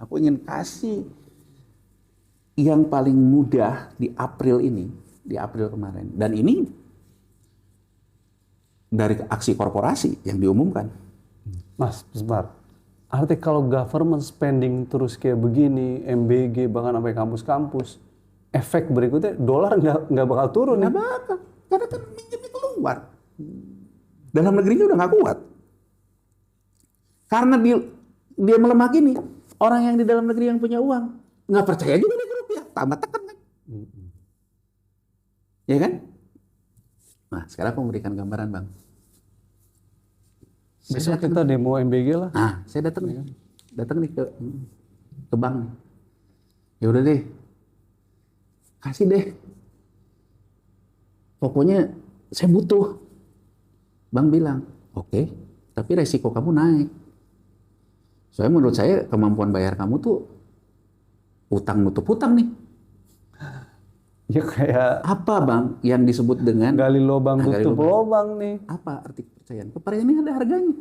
Aku ingin kasih yang paling mudah di April ini, di April kemarin. Dan ini dari aksi korporasi yang diumumkan. Mas, sebentar. Arti kalau government spending terus kayak begini, MBG bahkan sampai kampus-kampus, efek berikutnya dolar nggak bakal turun Nggak nih. bakal, karena kan minjemnya keluar. Dalam negerinya udah nggak kuat. Karena dia melemah gini, orang yang di dalam negeri yang punya uang nggak percaya juga dengan rupiah, tambah tekan kan? Ya kan? Nah, sekarang aku memberikan gambaran, Bang. Besok kita demo MBG lah. Nah, saya datang nih ke bank nih. Ya udah deh, kasih deh. Pokoknya saya butuh. Bank bilang, oke, tapi resiko kamu naik. Soalnya menurut saya kemampuan bayar kamu tuh utang nutup utang nih. Ya kayak Apa Bang yang disebut dengan gali lubang gali tutup lubang nih. apa arti kepercayaan? Kepercayaan ini ada harganya.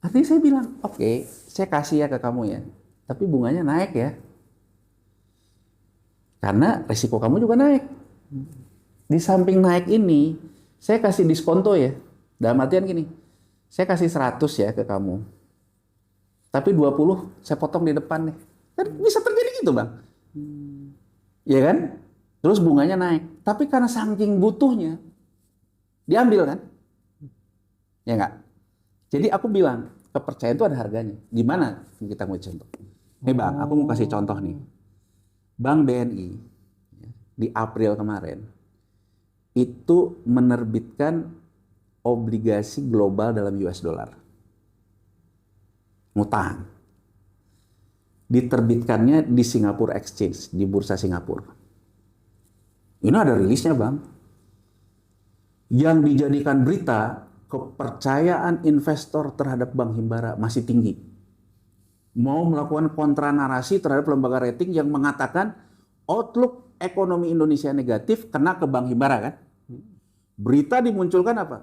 Artinya saya bilang, oke, saya kasih ya ke kamu ya, tapi bunganya naik ya. Karena resiko kamu juga naik. Di samping naik ini, saya kasih diskonto ya. Dalam artian gini, saya kasih 100 ya ke kamu. Tapi 20 saya potong di depan nih. Kan bisa terjadi gitu Bang. Iya kan? Terus bunganya naik. Tapi karena saking butuhnya, diambil kan? Ya enggak? Jadi aku bilang, kepercayaan itu ada harganya. Gimana kita mau contoh? Nih Bang, aku mau kasih contoh nih. Bank BNI di April kemarin itu menerbitkan obligasi global dalam US dollar. Ngutang. Diterbitkannya di Singapore Exchange, di Bursa Singapura. Ini ada rilisnya Bang. Yang dijadikan berita, kepercayaan investor terhadap Bank Himbara masih tinggi. Mau melakukan kontra narasi terhadap lembaga rating yang mengatakan outlook ekonomi Indonesia negatif kena ke Bank Himbara kan. Berita dimunculkan apa?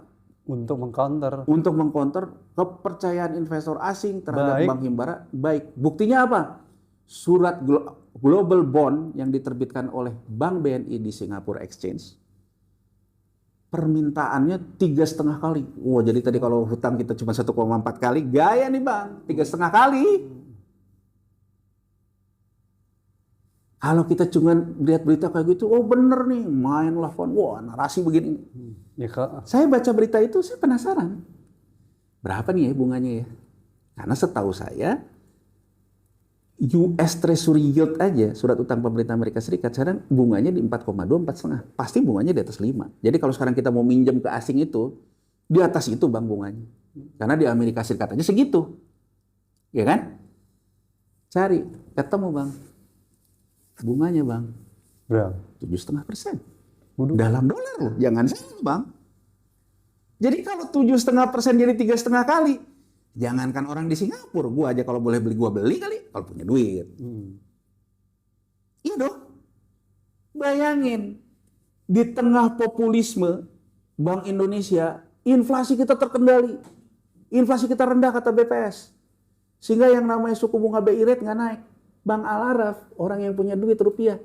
Untuk mengcounter. Untuk mengcounter kepercayaan investor asing terhadap Baik. Bank Himbara baik. Buktinya apa? Surat global bond yang diterbitkan oleh Bank BNI di Singapore Exchange, permintaannya 3,5 kali. Wah, jadi tadi kalau hutang kita cuma 1,4 kali, gaya nih Bang, 3,5 kali. Kalau kita cuma lihat berita kayak gitu, oh bener nih, mainlah font, wah narasi begini. Ya, Saya baca berita itu, saya penasaran. Berapa nih ya bunganya ya? Karena setahu saya, US Treasury Yield aja, surat utang pemerintah Amerika Serikat, sekarang bunganya di 4,2, 4,5. Pasti bunganya di atas 5. Jadi kalau sekarang kita mau minjem ke asing itu, di atas itu Bang bunganya. Karena di Amerika Serikat aja segitu. Ya kan? Cari, ketemu Bang. Bunganya Bang. berapa? 7,5%. Waduh. Dalam dolar loh, jangan salah Bang. Jadi kalau 7,5% jadi 3,5 kali, jangankan orang di Singapura, gua aja kalau boleh beli, gua beli kali, kalau punya duit. Iya dong. Bayangin, di tengah populisme Bank Indonesia, inflasi kita terkendali. Inflasi kita rendah kata BPS. Sehingga yang namanya suku bunga BI rate nggak naik. Bang Al-Araf, orang yang punya duit rupiah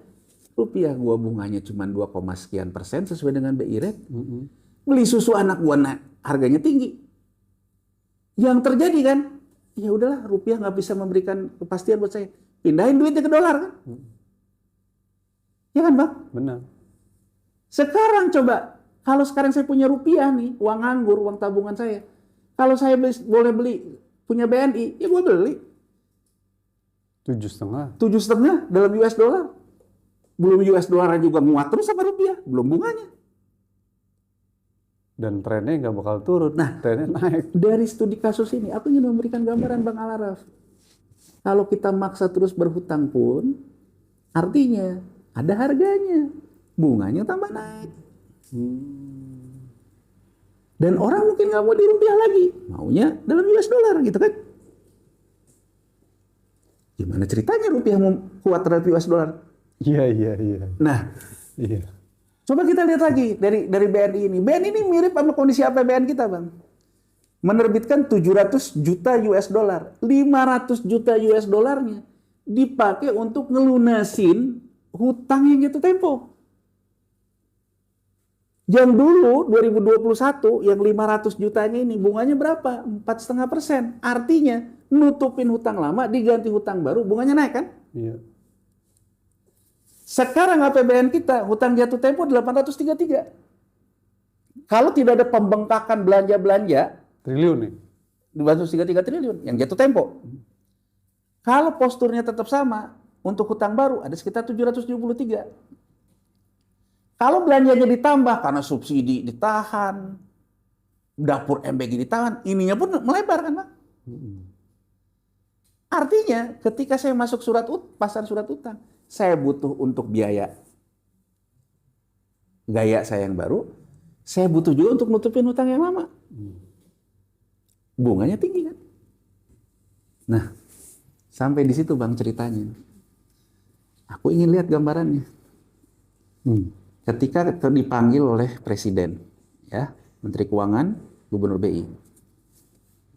gua bunganya cuma 2, sekian persen sesuai dengan BI rate. Beli susu anak gua harganya tinggi. Yang terjadi kan, ya udahlah rupiah nggak bisa memberikan kepastian buat saya. Pindahin duitnya ke dolar kan? Ya kan Bang? Benar. Sekarang coba, kalau sekarang saya punya rupiah nih, uang nganggur, uang tabungan saya. Kalau saya boleh beli, punya BNI, ya gua beli. 7,5. 7,5 dalam US dollar. Belum US dollar juga nguat terus sama rupiah, belum bunganya. Dan trennya nggak bakal turun. Nah, trennya naik. dari studi kasus ini, aku ingin memberikan gambaran Bang Al-Araf. Kalau kita maksa terus berhutang pun, artinya ada harganya. Bunganya tambah naik. Dan orang mungkin nggak mau di rupiah lagi. Maunya dalam US dollar gitu kan. Gimana ceritanya rupiah mau kuat terhadap US dollar? Iya. Nah, Iya. coba kita lihat lagi dari BNI ini. BNI ini mirip sama kondisi APBN kita, Bang. menerbitkan 700 juta US dollar. 500 juta US dollarnya dipakai untuk ngelunasin hutang yang jatuh tempo. Yang dulu 2021 yang 500 jutanya ini bunganya berapa? 4,5%. Artinya nutupin hutang lama diganti hutang baru, bunganya naik kan? Iya. Sekarang APBN kita hutang jatuh tempo 833. Kalau tidak ada pembengkakan belanja-belanja Triliun nih. 233 triliun yang jatuh tempo. Kalau posturnya tetap sama, untuk hutang baru ada sekitar 773. Kalau belanjanya ditambah karena subsidi ditahan, dapur MBG ditahan, ininya pun melebar kan, Bang? Artinya ketika saya masuk pasar surat utang, saya butuh untuk biaya gaya saya yang baru, saya butuh juga untuk nutupin hutang yang lama. Bunganya tinggi kan? Nah, sampai di situ Bang ceritanya. Aku ingin lihat gambarannya. Ketika dipanggil oleh Presiden, ya, Menteri Keuangan, Gubernur BI,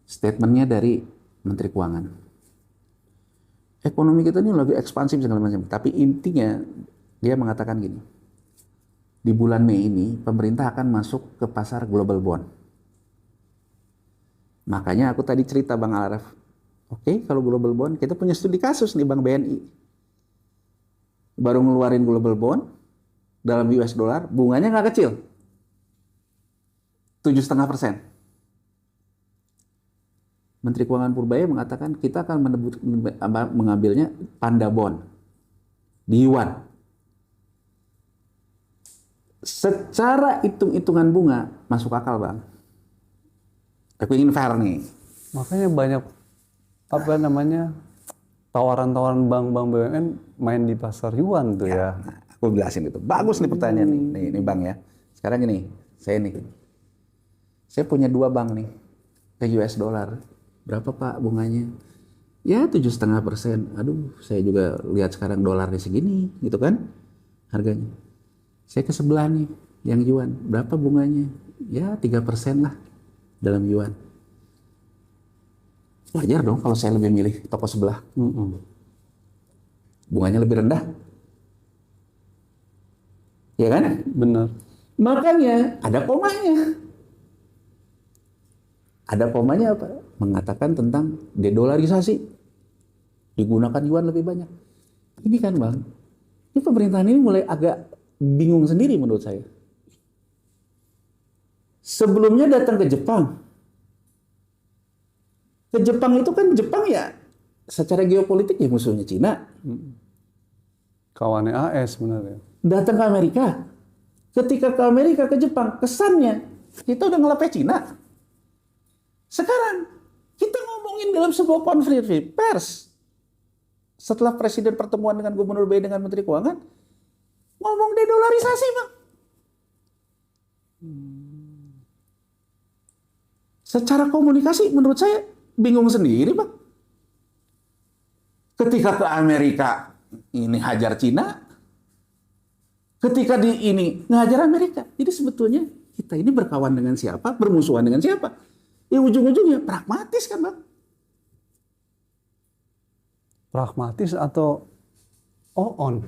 statementnya dari Menteri Keuangan. Ekonomi kita ini lagi ekspansif segala macam. Tapi intinya dia mengatakan gini, di bulan Mei ini pemerintah akan masuk ke pasar global bond. Makanya aku tadi cerita Bang Araf, oke, kalau global bond kita punya studi kasus nih Bang BNI. Baru ngeluarin global bond dalam US dollar, bunganya nggak kecil, 7,5%. Menteri Keuangan Purbaya mengatakan kita akan mengambilnya panda bond di yuan. Secara hitung-hitungan bunga masuk akal Bang. Aku ingin fair nih. Makanya banyak tawaran-tawaran bank-bank BUMN main di pasar yuan tuh ya. Nah, aku jelasin itu. Bagus nih pertanyaan nih. Nih Bang ya. Sekarang gini, saya punya 2 bank nih ke US dollar. Berapa Pak bunganya? Ya 7,5%. Aduh, saya juga lihat sekarang dolarnya segini, gitu kan? Harganya. Saya ke sebelah nih, yang yuan. Berapa bunganya? Ya 3% lah dalam yuan. Wajar dong kalau saya lebih milih toko sebelah. Bunganya lebih rendah. Ya kan? Benar. Makanya ada komanya. Ada komanya apa? Mengatakan tentang dedolarisasi. Digunakan yuan lebih banyak. Ini kan Bang, ini pemerintahan ini mulai agak bingung sendiri menurut saya. Sebelumnya datang ke Jepang. Ke Jepang itu kan Jepang ya secara geopolitik ya musuhnya Cina. Kawannya AS sebenarnya. Datang ke Amerika. Ketika ke Amerika, ke Jepang, kesannya kita udah ngelepeh Cina. Sekarang kita ngomongin dalam sebuah konferensi pers. Setelah Presiden pertemuan dengan Gubernur BI dengan Menteri Keuangan, ngomong dedolarisasi Bang. Secara komunikasi menurut saya bingung sendiri Bang. Ketika ke Amerika ini hajar Cina, ketika di ini ngajar Amerika. Jadi sebetulnya kita ini berkawan dengan siapa, bermusuhan dengan siapa? Ya ujung-ujungnya pragmatis kan Bang. Pragmatis atau on?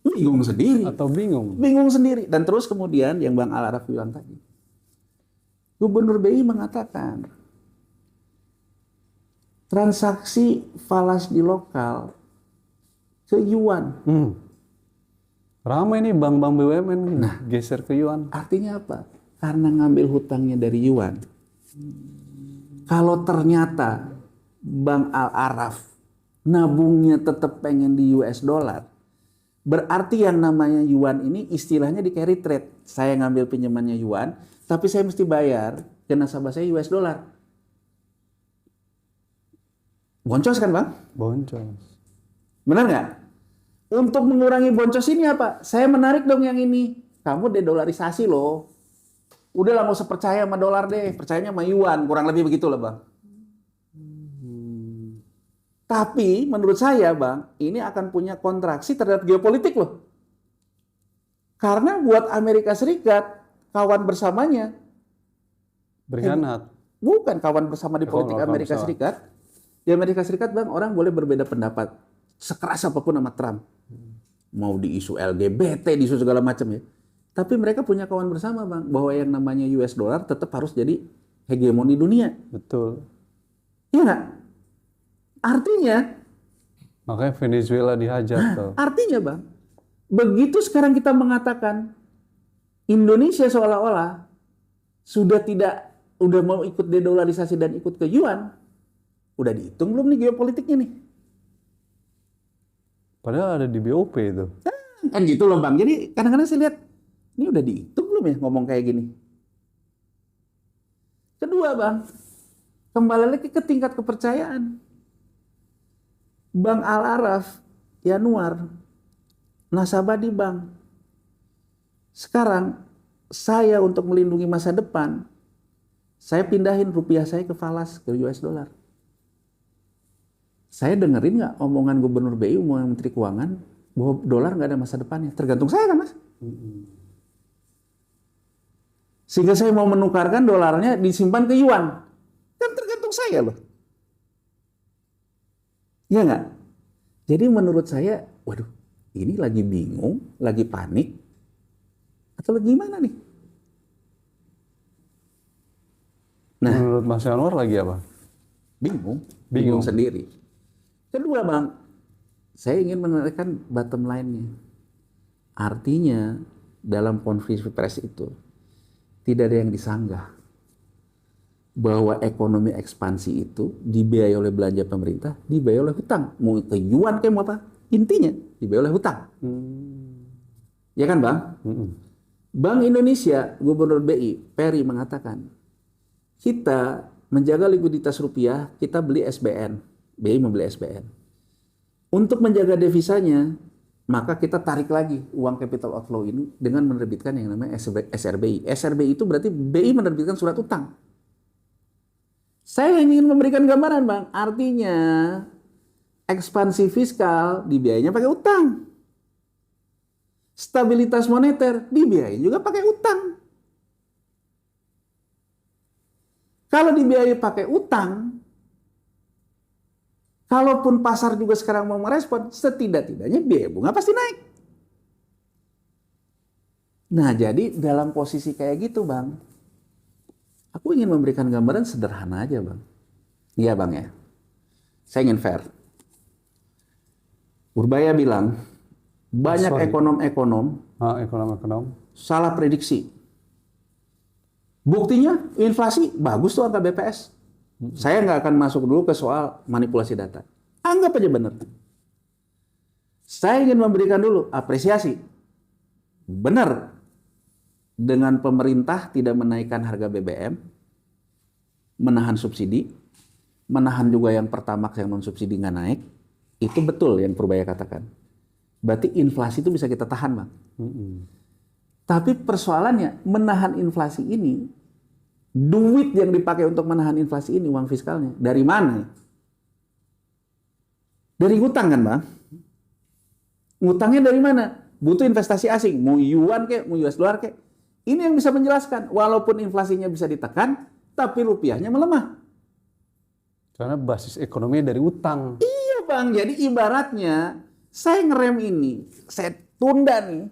Bingung sendiri. Atau bingung? Bingung sendiri. Dan terus kemudian yang Bang Al-Araf bilang tadi. Gubernur BI mengatakan transaksi falas di lokal ke yuan. Ramai nih bank-bank BUMN geser ke yuan. Artinya apa? Karena ngambil hutangnya dari yuan. Kalau ternyata Bang Al-Araf nabungnya tetap pengen di US dollar, berarti yang namanya yuan ini istilahnya di carry trade. Saya ngambil pinjamannya yuan, tapi saya mesti bayar ke nasabah saya US dollar. Boncos kan Bang? Boncos. Benar nggak? Untuk mengurangi boncos ini apa? Saya menarik dong yang ini. Kamu dedolarisasi loh. Udah lah nggak usah percaya sama dolar deh. Percayanya sama yuan. Kurang lebih begitu lah Bang. Tapi menurut saya Bang, ini akan punya kontraksi terhadap geopolitik loh. Karena buat Amerika Serikat, kawan bersamanya Berkhianat. Bukan kawan bersama di politik Kawan Amerika bersama. Serikat. Di Amerika Serikat, Bang, orang boleh berbeda pendapat sekeras apapun sama Trump. Mau di isu LGBT, di isu segala macam ya. Tapi mereka punya kawan bersama, Bang, bahwa yang namanya US dollar tetap harus jadi hegemoni dunia. Betul. Iya nggak? Artinya, Makanya Venezuela dihajar tuh. artinya, Bang, begitu sekarang kita mengatakan Indonesia seolah-olah udah mau ikut dedolarisasi dan ikut ke yuan, udah dihitung belum nih geopolitiknya nih? Padahal ada di BOP itu. Kan gitu loh, Bang. Jadi kadang-kadang saya lihat, ini udah dihitung belum ya ngomong kayak gini? Kedua, Bang, kembali lagi ke tingkat kepercayaan. Bang Al-Araf, Yanuar, nasabah di bank. Sekarang, saya untuk melindungi masa depan, saya pindahin rupiah saya ke falas, ke US dollar. Saya dengerin nggak omongan Gubernur BI, omongan Menteri Keuangan, bahwa dolar nggak ada masa depannya. Tergantung saya kan, Mas? Sehingga saya mau menukarkan dolarnya disimpan ke yuan. Kan tergantung saya loh. Iya nggak? Jadi menurut saya, waduh, ini lagi bingung, lagi panik, atau lagi gimana nih? Nah, Menurut Mas Yanwar lagi apa? bingung sendiri. Kedua, Bang, saya ingin menaikkan bottom line-nya. Artinya, dalam konferensi pers itu, tidak ada yang disanggah bahwa ekonomi ekspansi itu dibiayai oleh belanja pemerintah, dibiayai oleh hutang. Mau ke yuan kayak mau apa? Intinya dibiayai oleh hutang. Ya kan, Bang? Bank Indonesia, Gubernur BI, Peri mengatakan, kita menjaga likuiditas rupiah, kita beli SBN. BI membeli SBN. Untuk menjaga devisanya, maka kita tarik lagi uang capital outflow ini dengan menerbitkan yang namanya SRBI. SRBI itu berarti BI menerbitkan surat utang. Saya ingin memberikan gambaran, Bang. Artinya, ekspansi fiskal dibiayainya pakai utang. Stabilitas moneter dibiayai juga pakai utang. Kalau dibiayai pakai utang, kalaupun pasar juga sekarang mau merespon, setidak-tidaknya biaya bunga pasti naik. Nah, jadi dalam posisi kayak gitu, Bang, aku ingin memberikan gambaran sederhana aja, Bang. Iya, Bang ya. Saya ingin fair. Purbaya bilang, banyak ekonom-ekonom Ekonom-ekonom. salah prediksi. Buktinya inflasi bagus tuh angka BPS. Saya nggak akan masuk dulu ke soal manipulasi data. Anggap aja benar. Saya ingin memberikan dulu apresiasi. Benar. Dengan pemerintah tidak menaikkan harga BBM, menahan subsidi, menahan juga yang Pertamax yang non-subsidi nggak naik, itu betul yang Purbaya katakan. Berarti inflasi itu bisa kita tahan, Bang. Tapi persoalannya, menahan inflasi ini, duit yang dipakai untuk menahan inflasi ini, uang fiskalnya, dari mana? Dari utang kan, Bang? Ngutangnya dari mana? Butuh investasi asing, mau yuan kek, mau US dollar kek. Ini yang bisa menjelaskan, walaupun inflasinya bisa ditekan, tapi rupiahnya melemah. Karena basis ekonominya dari utang. Iya, Bang, jadi ibaratnya, saya ngerem ini, saya tunda nih,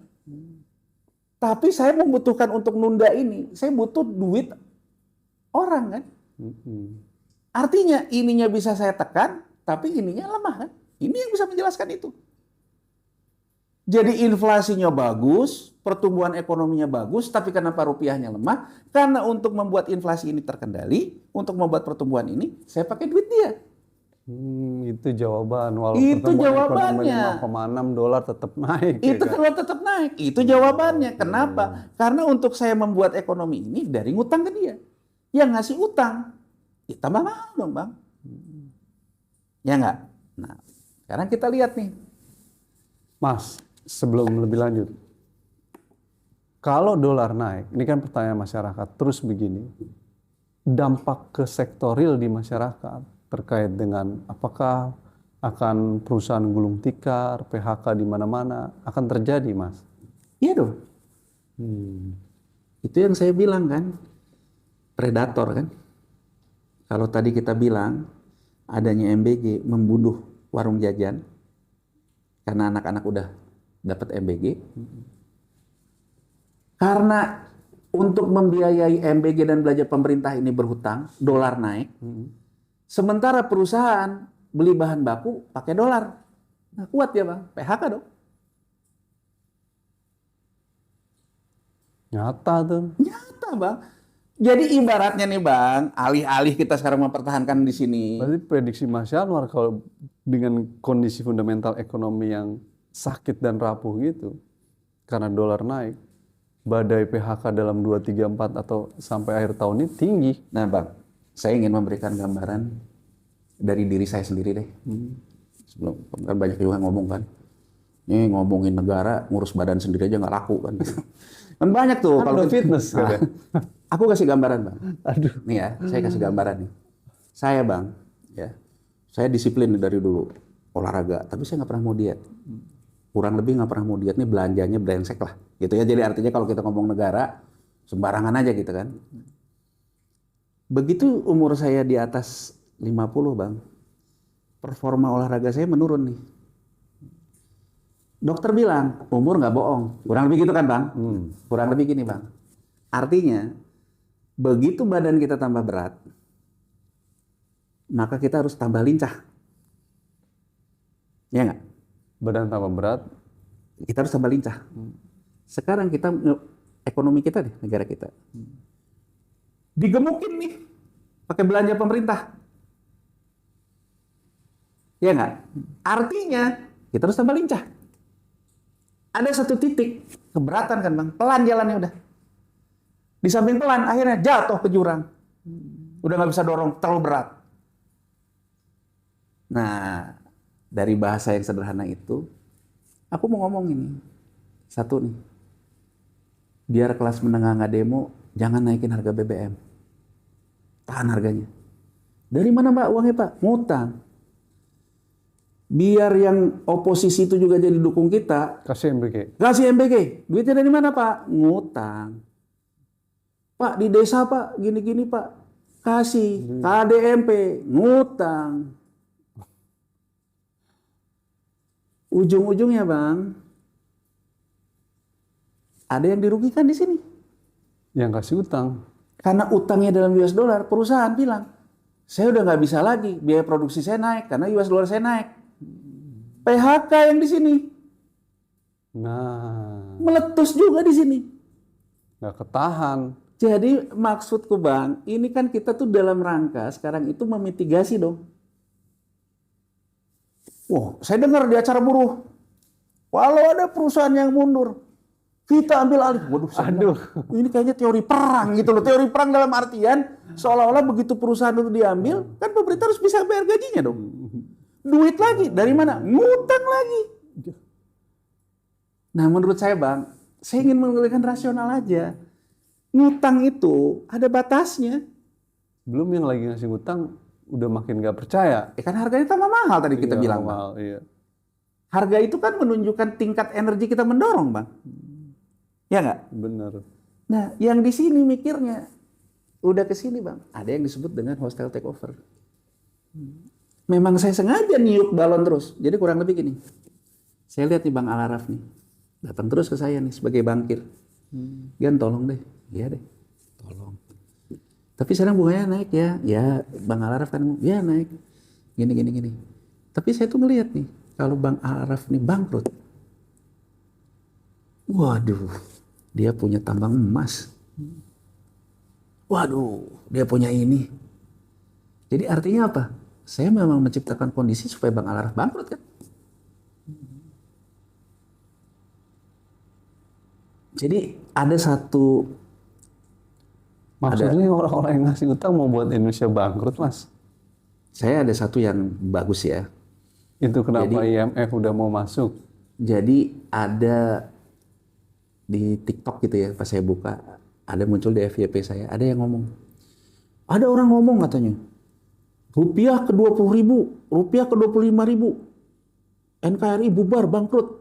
tapi saya membutuhkan untuk nunda ini, saya butuh duit orang kan. Artinya ininya bisa saya tekan, tapi ininya lemah kan. Ini yang bisa menjelaskan itu. Jadi inflasinya bagus, pertumbuhan ekonominya bagus, tapi kenapa rupiahnya lemah? Karena untuk membuat inflasi ini terkendali, untuk membuat pertumbuhan ini, saya pakai duit dia. Itu jawaban. Walaupun Itu pertumbuhan jawabannya. ekonomi 5,6 dolar tetap naik. Itu ya kan? kalau tetap naik. Itu jawabannya. Kenapa? Karena untuk saya membuat ekonomi ini dari ngutang ke dia. Yang ngasih utang, ya tambah mahal dong, Bang. Ya nggak? Nah, sekarang kita lihat nih. Mas, sebelum lebih lanjut. Kalau dolar naik, ini kan pertanyaan masyarakat terus begini. Dampak ke sektor real di masyarakat terkait dengan apakah akan perusahaan gulung tikar, PHK di mana-mana akan terjadi, Mas? Iya dong. Itu yang saya bilang kan. Predator kan. Kalau tadi kita bilang adanya MBG membunuh warung jajan karena anak-anak udah dapat MBG. Karena untuk membiayai MBG dan belanja pemerintah ini berhutang, dolar naik. Sementara perusahaan beli bahan baku pakai dolar. Nah, kuat ya Bang, PHK dong. Nyata tuh. Nyata Bang. Jadi ibaratnya nih Bang, alih-alih kita sekarang mempertahankan di sini. Berarti prediksi Mas Yanwar kalau dengan kondisi fundamental ekonomi yang sakit dan rapuh gitu, karena dolar naik, badai PHK dalam 2, 3, 4 atau sampai akhir tahun ini tinggi. Nah Bang, saya ingin memberikan gambaran dari diri saya sendiri deh. Sebelum kan banyak juga yang ngomong kan, ini ngomongin negara, ngurus badan sendiri aja nggak laku kan. Kan banyak tuh Kalau fitness nah, aku kasih gambaran Bang. Aduh. Nih ya, saya kasih gambaran nih. Saya Bang, ya, saya disiplin dari dulu olahraga, tapi saya nggak pernah mau diet. Kurang lebih nggak pernah mau diet nih, belanjanya brengsek lah, gitu ya. Jadi artinya kalau kita ngomong negara sembarangan aja gitu kan. Begitu umur saya di atas 50 Bang, performa olahraga saya menurun nih. Dokter bilang, umur nggak bohong. Kurang lebih gitu kan Bang? Kurang lebih gini Bang. Artinya, begitu badan kita tambah berat, maka kita harus tambah lincah. Ya nggak? Badan tambah berat. Kita harus tambah lincah. Sekarang kita, ekonomi kita deh, negara kita. Digemukin nih, pakai belanja pemerintah. Ya nggak? Artinya, kita harus tambah lincah. Ada satu titik keberatan kan Bang, pelan jalannya udah. Di samping pelan, akhirnya jatuh ke jurang. Udah nggak bisa dorong, terlalu berat. Nah, dari bahasa yang sederhana itu, aku mau ngomong ini. Satu nih, biar kelas menengah nggak demo, jangan naikin harga BBM. Tahan harganya. Dari mana Mbak uangnya Pak? Ngutang. Biar yang oposisi itu juga jadi dukung kita. Kasih MBG. Kasih MBG. Duitnya dari mana Pak? Ngutang. Pak di desa Pak, gini-gini Pak. Kasih. KDMP. Ngutang. Ujung-ujungnya Bang, ada yang dirugikan di sini. Yang kasih utang. Karena utangnya dalam US dollar, perusahaan bilang, saya udah nggak bisa lagi, biaya produksi saya naik karena US dollar saya naik. PHK yang di sini. Nah, Meletus juga di sini. nggak ketahan. Jadi maksudku Bang, ini kan kita tuh dalam rangka sekarang itu memitigasi dong. Wah, saya dengar di acara buruh, kalau ada perusahaan yang mundur, kita ambil alih. Waduh, Aduh. ini kayaknya teori perang gitu loh. Teori perang dalam artian seolah-olah begitu perusahaan itu diambil, kan pemerintah harus bisa bayar gajinya dong. Duit lagi, dari mana? Ngutang lagi. Nah menurut saya Bang, saya ingin menggunakan rasional aja. Ngutang itu ada batasnya. Belum yang lagi ngasih utang udah makin nggak percaya. Kan harganya tambah mahal tadi kita Iya, bilang Bang. mahal, iya. Harga itu kan menunjukkan tingkat energi kita mendorong Bang. Ya nggak? Bener. Nah yang di sini mikirnya, udah ke sini Bang, ada yang disebut dengan hostile takeover. Memang saya sengaja niup balon terus. Jadi kurang lebih gini. Saya lihat nih Bang Al-Araf nih. Datang terus ke saya nih sebagai bankir. Gan tolong deh. Iya deh. Tolong. Tapi sekarang bunganya naik ya. Ya Bang Al-Araf kan ya naik. Gini. Tapi saya tuh melihat nih. Kalau Bang Al-Araf nih bangkrut. Waduh. Dia punya tambang emas. Waduh. Dia punya ini. Jadi artinya apa? Saya memang menciptakan kondisi supaya Bang Al-Araf bangkrut kan. Jadi ada satu. Maksudnya orang-orang yang ngasih utang mau buat Indonesia bangkrut, Mas? Saya ada satu yang bagus ya. Itu kenapa IMF udah mau masuk? Jadi ada di TikTok gitu ya, pas saya buka, ada muncul di FYP saya, ada yang ngomong. Ada orang ngomong katanya, rupiah ke 20.000, rupiah ke 25.000, NKRI bubar, bangkrut.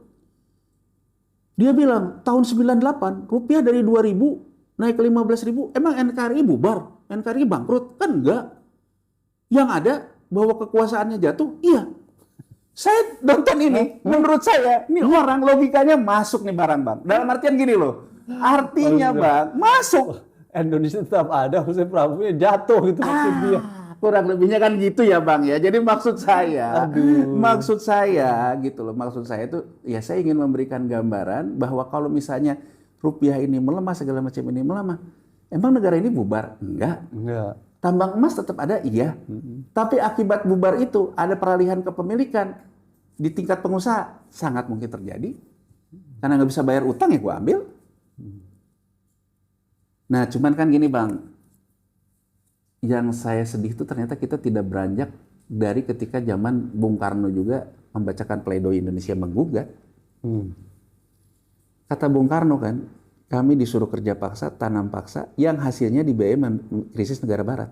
Dia bilang, tahun 98, rupiah dari 2.000 naik ke 15.000, emang NKRI bubar? NKRI bangkrut? Kan enggak. Yang ada bahwa kekuasaannya jatuh, iya. Saya nonton ini, menurut saya, ini orang logikanya masuk nih barang bang. Dalam artian gini loh, artinya bang, masuk. Indonesia tetap ada, maksudnya Prabowo jatuh gitu maksud dia. Kurang lebihnya kan gitu ya bang ya. Jadi maksud saya gitu loh. Maksud saya itu ya saya ingin memberikan gambaran bahwa kalau misalnya rupiah ini melemah, segala macam ini melemah, emang negara ini bubar? Enggak. Tambang emas tetap ada, iya. Tapi akibat bubar itu ada peralihan kepemilikan di tingkat pengusaha sangat mungkin terjadi. Karena nggak bisa bayar utang ya gua ambil. Nah cuman kan gini bang, yang saya sedih itu ternyata kita tidak beranjak dari ketika zaman Bung Karno juga membacakan pledoi Indonesia menggugat. Kata Bung Karno kan, kami disuruh kerja paksa, tanam paksa, yang hasilnya dibiayai krisis negara barat.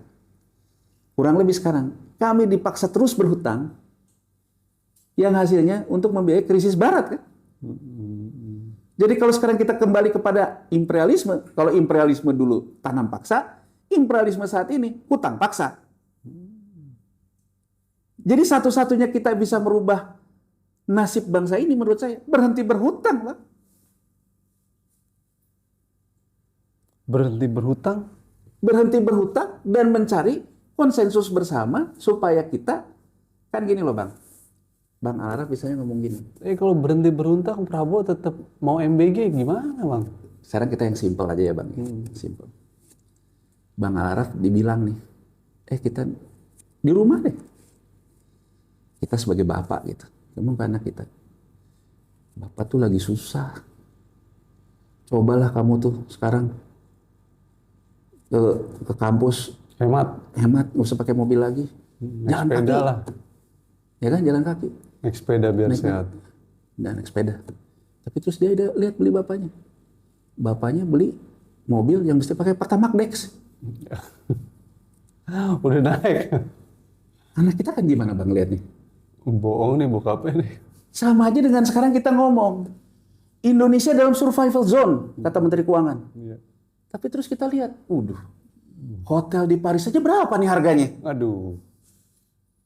Kurang lebih sekarang, kami dipaksa terus berhutang, yang hasilnya untuk membiayai krisis barat kan. Jadi kalau sekarang kita kembali kepada imperialisme, kalau imperialisme dulu tanam paksa, imperialisme saat ini hutang paksa. Jadi satu-satunya kita bisa merubah nasib bangsa ini menurut saya berhenti berhutang, Pak. Berhenti berhutang? Berhenti berhutang dan mencari konsensus bersama supaya kita, kan gini loh Bang. Bang Al-Araf biasanya ngomong gini. Kalau berhenti berhutang, Prabowo tetap mau MBG gimana Bang? Sekarang kita yang simpel aja ya Bang. Simpel. Bang Al-Araf dibilang nih, kita di rumah deh. Kita sebagai bapak gitu. Ngomong ke anak kita. Bapak tuh lagi susah. Cobalah kamu tuh sekarang ke kampus hemat, nggak usah pakai mobil lagi, jalan kaki lah, ya kan, jalan kaki, naik sepeda biar sehat, naik sepeda. Tapi terus dia lihat beli bapaknya beli mobil yang mesti pakai Pertamax Dex, udah naik. Anak kita kan gimana Bang lihat nih? Bohong nih bokapnya nih. Sama aja dengan sekarang kita ngomong Indonesia dalam survival zone kata Menteri Keuangan. Tapi terus kita lihat, hotel di Paris aja berapa nih harganya? Aduh,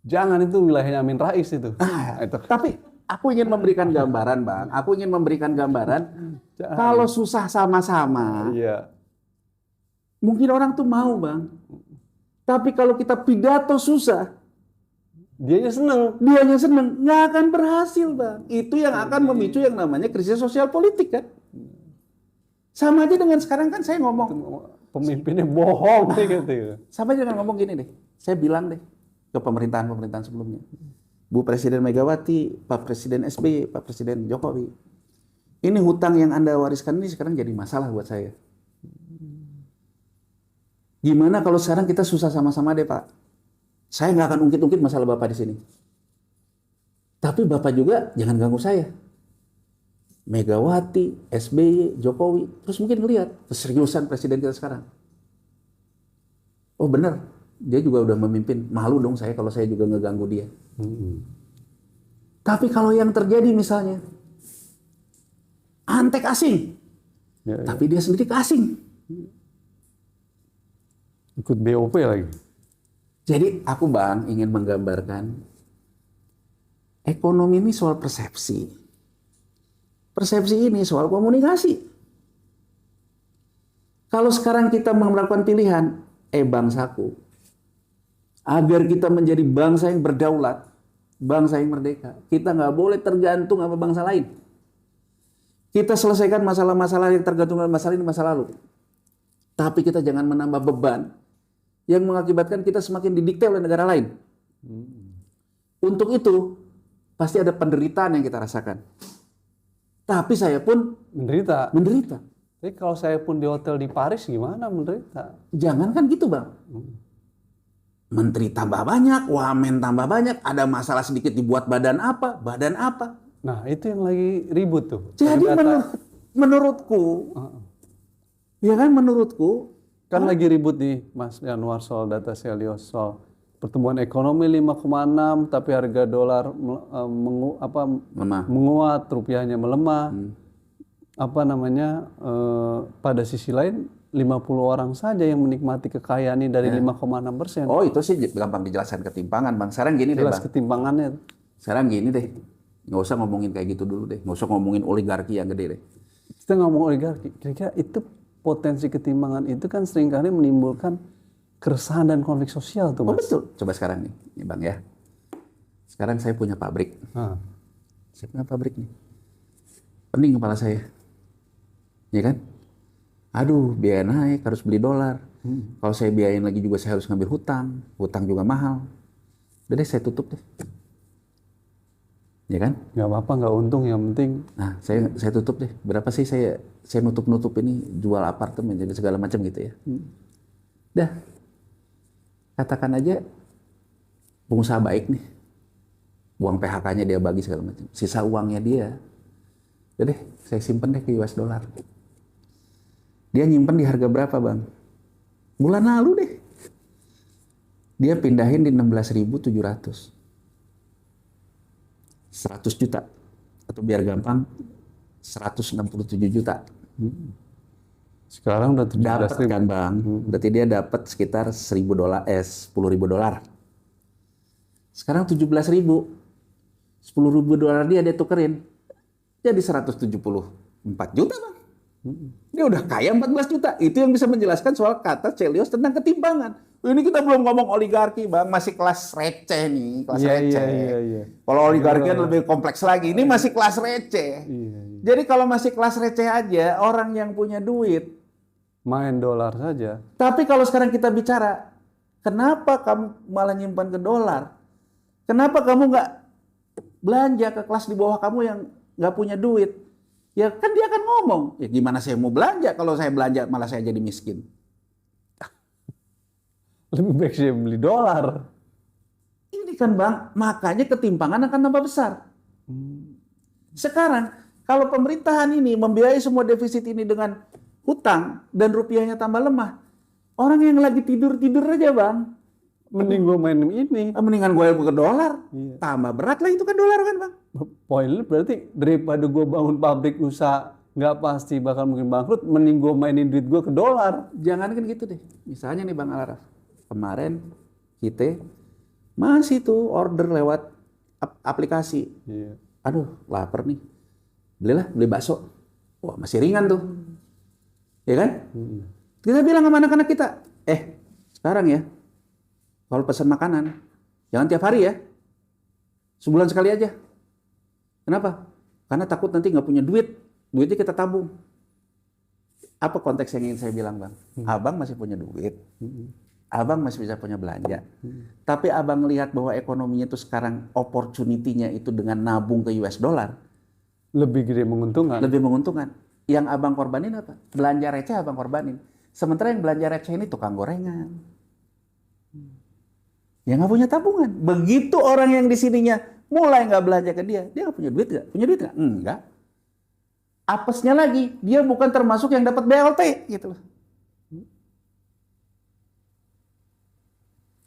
jangan, itu wilayahnya Amin Rais itu. Itu. Tapi aku ingin memberikan gambaran, Bang. Aku ingin memberikan gambaran. Kalau susah sama-sama, mungkin orang tuh mau, Bang. Tapi kalau kita pidato susah, dianya seneng, nggak akan berhasil, Bang. Itu yang akan memicu yang namanya krisis sosial politik kan. Sama aja dengan sekarang kan saya ngomong pemimpinnya bohong gitu. Sama aja dengan ngomong gini deh. Saya bilang deh ke pemerintahan sebelumnya. Bu Presiden Megawati, Pak Presiden SBY, Pak Presiden Jokowi. Ini hutang yang Anda wariskan ini sekarang jadi masalah buat saya. Gimana kalau sekarang kita susah sama-sama deh, Pak? Saya nggak akan ungkit-ungkit masalah Bapak di sini. Tapi Bapak juga jangan ganggu saya. Megawati, SBY, Jokowi, terus mungkin ngelihat keseriusan presiden kita sekarang. Oh benar, dia juga udah memimpin. Malu dong saya kalau saya juga ngeganggu dia. Tapi kalau yang terjadi misalnya antek asing, tapi dia sendiri ke asing, ikut BOP lagi. Jadi aku Bang ingin menggambarkan ekonomi ini soal persepsi. Persepsi ini soal komunikasi. Kalau sekarang kita melakukan pilihan, bangsaku, agar kita menjadi bangsa yang berdaulat, bangsa yang merdeka, kita nggak boleh tergantung sama bangsa lain. Kita selesaikan masalah-masalah yang tergantung dengan masalah ini masa lalu. Tapi kita jangan menambah beban yang mengakibatkan kita semakin didikte oleh negara lain. Untuk itu, pasti ada penderitaan yang kita rasakan. Tapi saya pun menderita. Tapi kalau saya pun di hotel di Paris gimana menderita? Jangan kan gitu Bang. Menteri tambah banyak, wamen tambah banyak, ada masalah sedikit dibuat badan apa. Nah itu yang lagi ribut tuh. Jadi menurutku, kan lagi ribut nih Mas Yanuar soal data Selios soal pertumbuhan ekonomi 5,6 tapi harga dolar menguat, rupiahnya melemah. Pada sisi lain orang saja yang menikmati kekayaan ini dari 5,6%. Oh, itu sih gampang dijelaskan ketimpangan, Bang. Sekarang gini deh, Jelas Bang. ketimpangannya. Sekarang gini deh. Nggak usah ngomongin kayak gitu dulu deh. Nggak usah ngomongin oligarki yang gede deh. Kita ngomong oligarki, kira-kira itu potensi ketimpangan itu kan seringkali menimbulkan keresahan dan konflik sosial tuh, Oh, Mas. betul. Coba sekarang nih, Bang ya. Sekarang saya punya pabrik. Nah, Saya punya pabrik nih. Pening kepala saya. Ya kan? Aduh, biaya naik, harus beli dolar. Kalau saya biayain lagi juga saya harus ngambil hutang. Hutang juga mahal. Udah deh, saya tutup deh. Ya kan? nggak apa-apa, nggak untung, yang penting Nah, saya tutup deh. Berapa sih saya nutup ini, jual apartemen jadi segala macam gitu ya. Dah. Katakan aja pengusaha baik nih. Uang PHK-nya dia bagi segala macam. Sisa uangnya dia. Udah deh, saya simpen deh ke US dollar. Dia nyimpen di harga berapa, Bang? Bulan lalu deh. Dia pindahin di 16.700. 100 juta. Atau biar gampang, 167 juta. sekarang udah Dapat 17.000. kan, Bang? Berarti dia dapat sekitar $10.000. Sekarang 17.000. $10.000 dia tukerin. Jadi 174 juta, Bang. Dia udah kaya 14 juta. Itu yang bisa menjelaskan soal kata Chelios tentang ketimpangan. Ini kita belum ngomong oligarki, Bang. Masih kelas receh nih. Kelas receh. Iya. Kalau oligarki kan lebih kompleks lagi. Ini masih kelas receh. Iya. Jadi kalau masih kelas receh aja, orang yang punya duit. Main dolar saja. Tapi kalau sekarang kita bicara, kenapa kamu malah nyimpan ke dolar? Kenapa kamu nggak belanja ke kelas di bawah kamu yang nggak punya duit? Ya kan dia akan ngomong, ya gimana saya mau belanja kalau saya belanja malah saya jadi miskin. Lebih baik saya beli dolar. Ini kan, Bang, makanya ketimpangan akan tambah besar. Sekarang kalau pemerintahan ini membiayai semua defisit ini dengan hutang dan rupiahnya tambah lemah, orang yang lagi tidur-tidur aja, Bang, Mending gue main ini. mendingan gue ke dolar. Iya. Tambah berat lah itu kan dolar kan, Bang. Poin lu berarti daripada gue bangun pabrik usaha nggak pasti bakal mungkin bangkrut, mending gue mainin duit gue ke dolar. Jangan kan gitu deh. Misalnya nih, Bang Alaraf, kemarin kita masih tuh order lewat aplikasi. Iya. Aduh, lapar nih. Beli bakso. Wah, masih ringan tuh. Ya kan? Kita bilang sama anak-anak kita, sekarang ya, kalau pesan makanan, jangan tiap hari ya. Sebulan sekali aja. Kenapa? Karena takut nanti nggak punya duit. Duitnya kita tabung. Apa konteks yang ingin saya bilang, Bang? Abang masih punya duit. Abang masih bisa punya belanja. Tapi abang lihat bahwa ekonominya itu sekarang opportunity-nya itu dengan nabung ke US dollar. Lebih gede menguntungkan. Lebih menguntungkan. Yang abang korbanin apa? Belanja receh abang korbanin. Sementara yang belanja receh ini tukang gorengan. Ya nggak punya tabungan. Begitu orang yang di sininya mulai nggak belanja ke dia nggak punya duit nggak? Punya duit nggak? Enggak. Apesnya lagi, dia bukan termasuk yang dapat BLT gitu loh.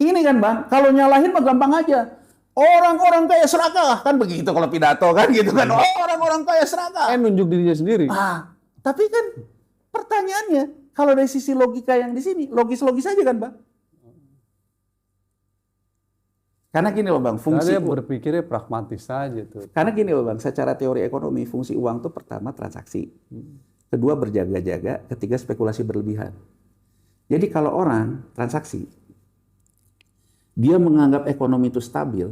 Ini kan, Bang, kalau nyalahin mah gampang aja. Orang-orang kaya serakah kan begitu kalau pidato kan gitu kan. Orang-orang kaya serakah. Nunjuk dirinya sendiri. Tapi kan pertanyaannya, kalau dari sisi logika yang di sini, logis-logis aja kan, Bang? Karena gini loh, Bang, fungsi Dia berpikirnya pragmatis saja tuh. Karena gini loh, Bang, secara teori ekonomi, fungsi uang itu pertama transaksi. Kedua berjaga-jaga, ketiga spekulasi berlebihan. Jadi kalau orang transaksi, dia menganggap ekonomi itu stabil,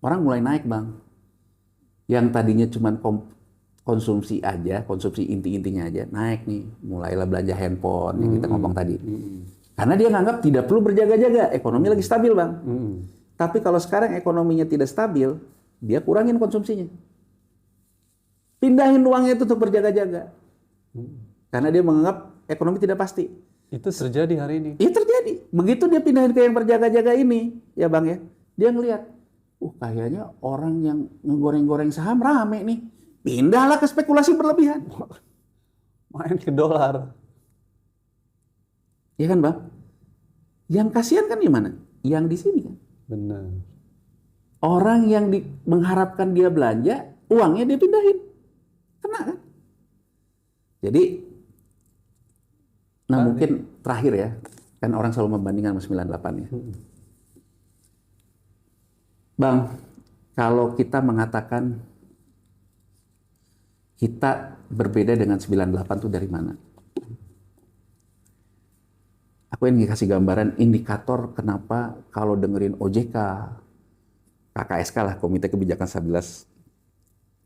orang mulai naik, Bang. Yang tadinya cuma konsumsi aja, konsumsi inti-intinya aja, naik nih. Mulailah belanja handphone yang kita ngomong tadi. Karena dia nganggap tidak perlu berjaga-jaga, ekonomi lagi stabil, Bang. Tapi kalau sekarang ekonominya tidak stabil, dia kurangin konsumsinya. Pindahin uangnya itu untuk berjaga-jaga. Karena dia menganggap ekonomi tidak pasti. Itu terjadi hari ini. Itu terjadi. Begitu dia pindahin ke yang berjaga-jaga ini, ya Bang ya, dia ngelihat, kayaknya orang yang ngegoreng-goreng saham rame nih. Pindahlah ke spekulasi berlebihan. Main ke dolar. Iya kan, Bang? Yang kasihan kan di mana? Yang di sini kan. Benar. Orang yang mengharapkan dia belanja, uangnya dia pindahin. Kena kan? Jadi, Nah, mungkin terakhir ya, kan orang selalu membandingkan sama 98 ya. Bang, kalau kita mengatakan kita berbeda dengan 98 itu dari mana? Aku ingin kasih gambaran indikator kenapa kalau dengerin OJK, KKSK lah, Komite Kebijakan Stabilitas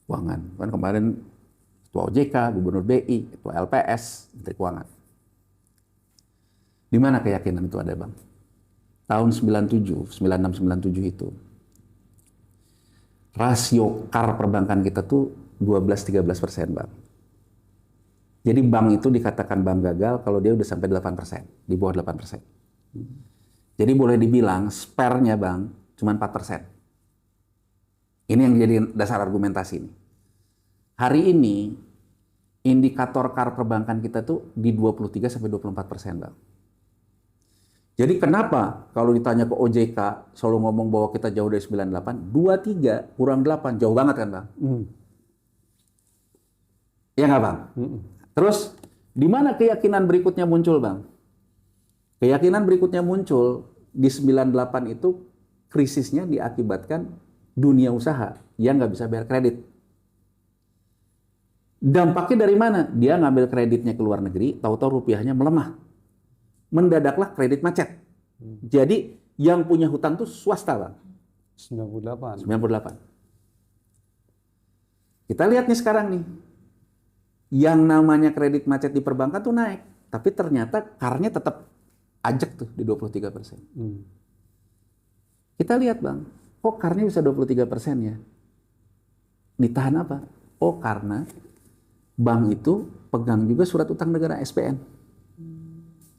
Keuangan. Kan kemarin Ketua OJK, Gubernur BI, Ketua LPS, Menteri Keuangan. Di mana keyakinan itu ada, Bang? Tahun 97, 96-97 itu, rasio KAR perbankan kita tuh 12-13%, Bang. Jadi bank itu dikatakan bank gagal kalau dia udah sampai 8%, di bawah 8%. Jadi boleh dibilang spare-nya, Bang, cuma 4%. Ini yang jadi dasar argumentasi ini. Hari ini, indikator KAR perbankan kita tuh di 23-24%, Bang. Jadi kenapa kalau ditanya ke OJK selalu ngomong bahwa kita jauh dari 98, 23 kurang 8, jauh banget kan, Bang? Iya nggak, Bang? Terus, di mana keyakinan berikutnya muncul, Bang? Keyakinan berikutnya muncul di 98 itu krisisnya diakibatkan dunia usaha yang nggak bisa bayar kredit. Dampaknya dari mana? Dia ngambil kreditnya ke luar negeri, tahu-tahu rupiahnya melemah. Mendadaklah kredit macet. Jadi yang punya hutang tuh swasta, Bang. 98. 98. Kita lihat nih sekarang nih. Yang namanya kredit macet di perbankan tuh naik. Tapi ternyata KAR-nya tetap ajek tuh di 23%. Kita lihat, Bang. Kok KAR-nya bisa 23% ya? Ditahan apa? Oh, karena bank itu pegang juga surat utang negara SBN.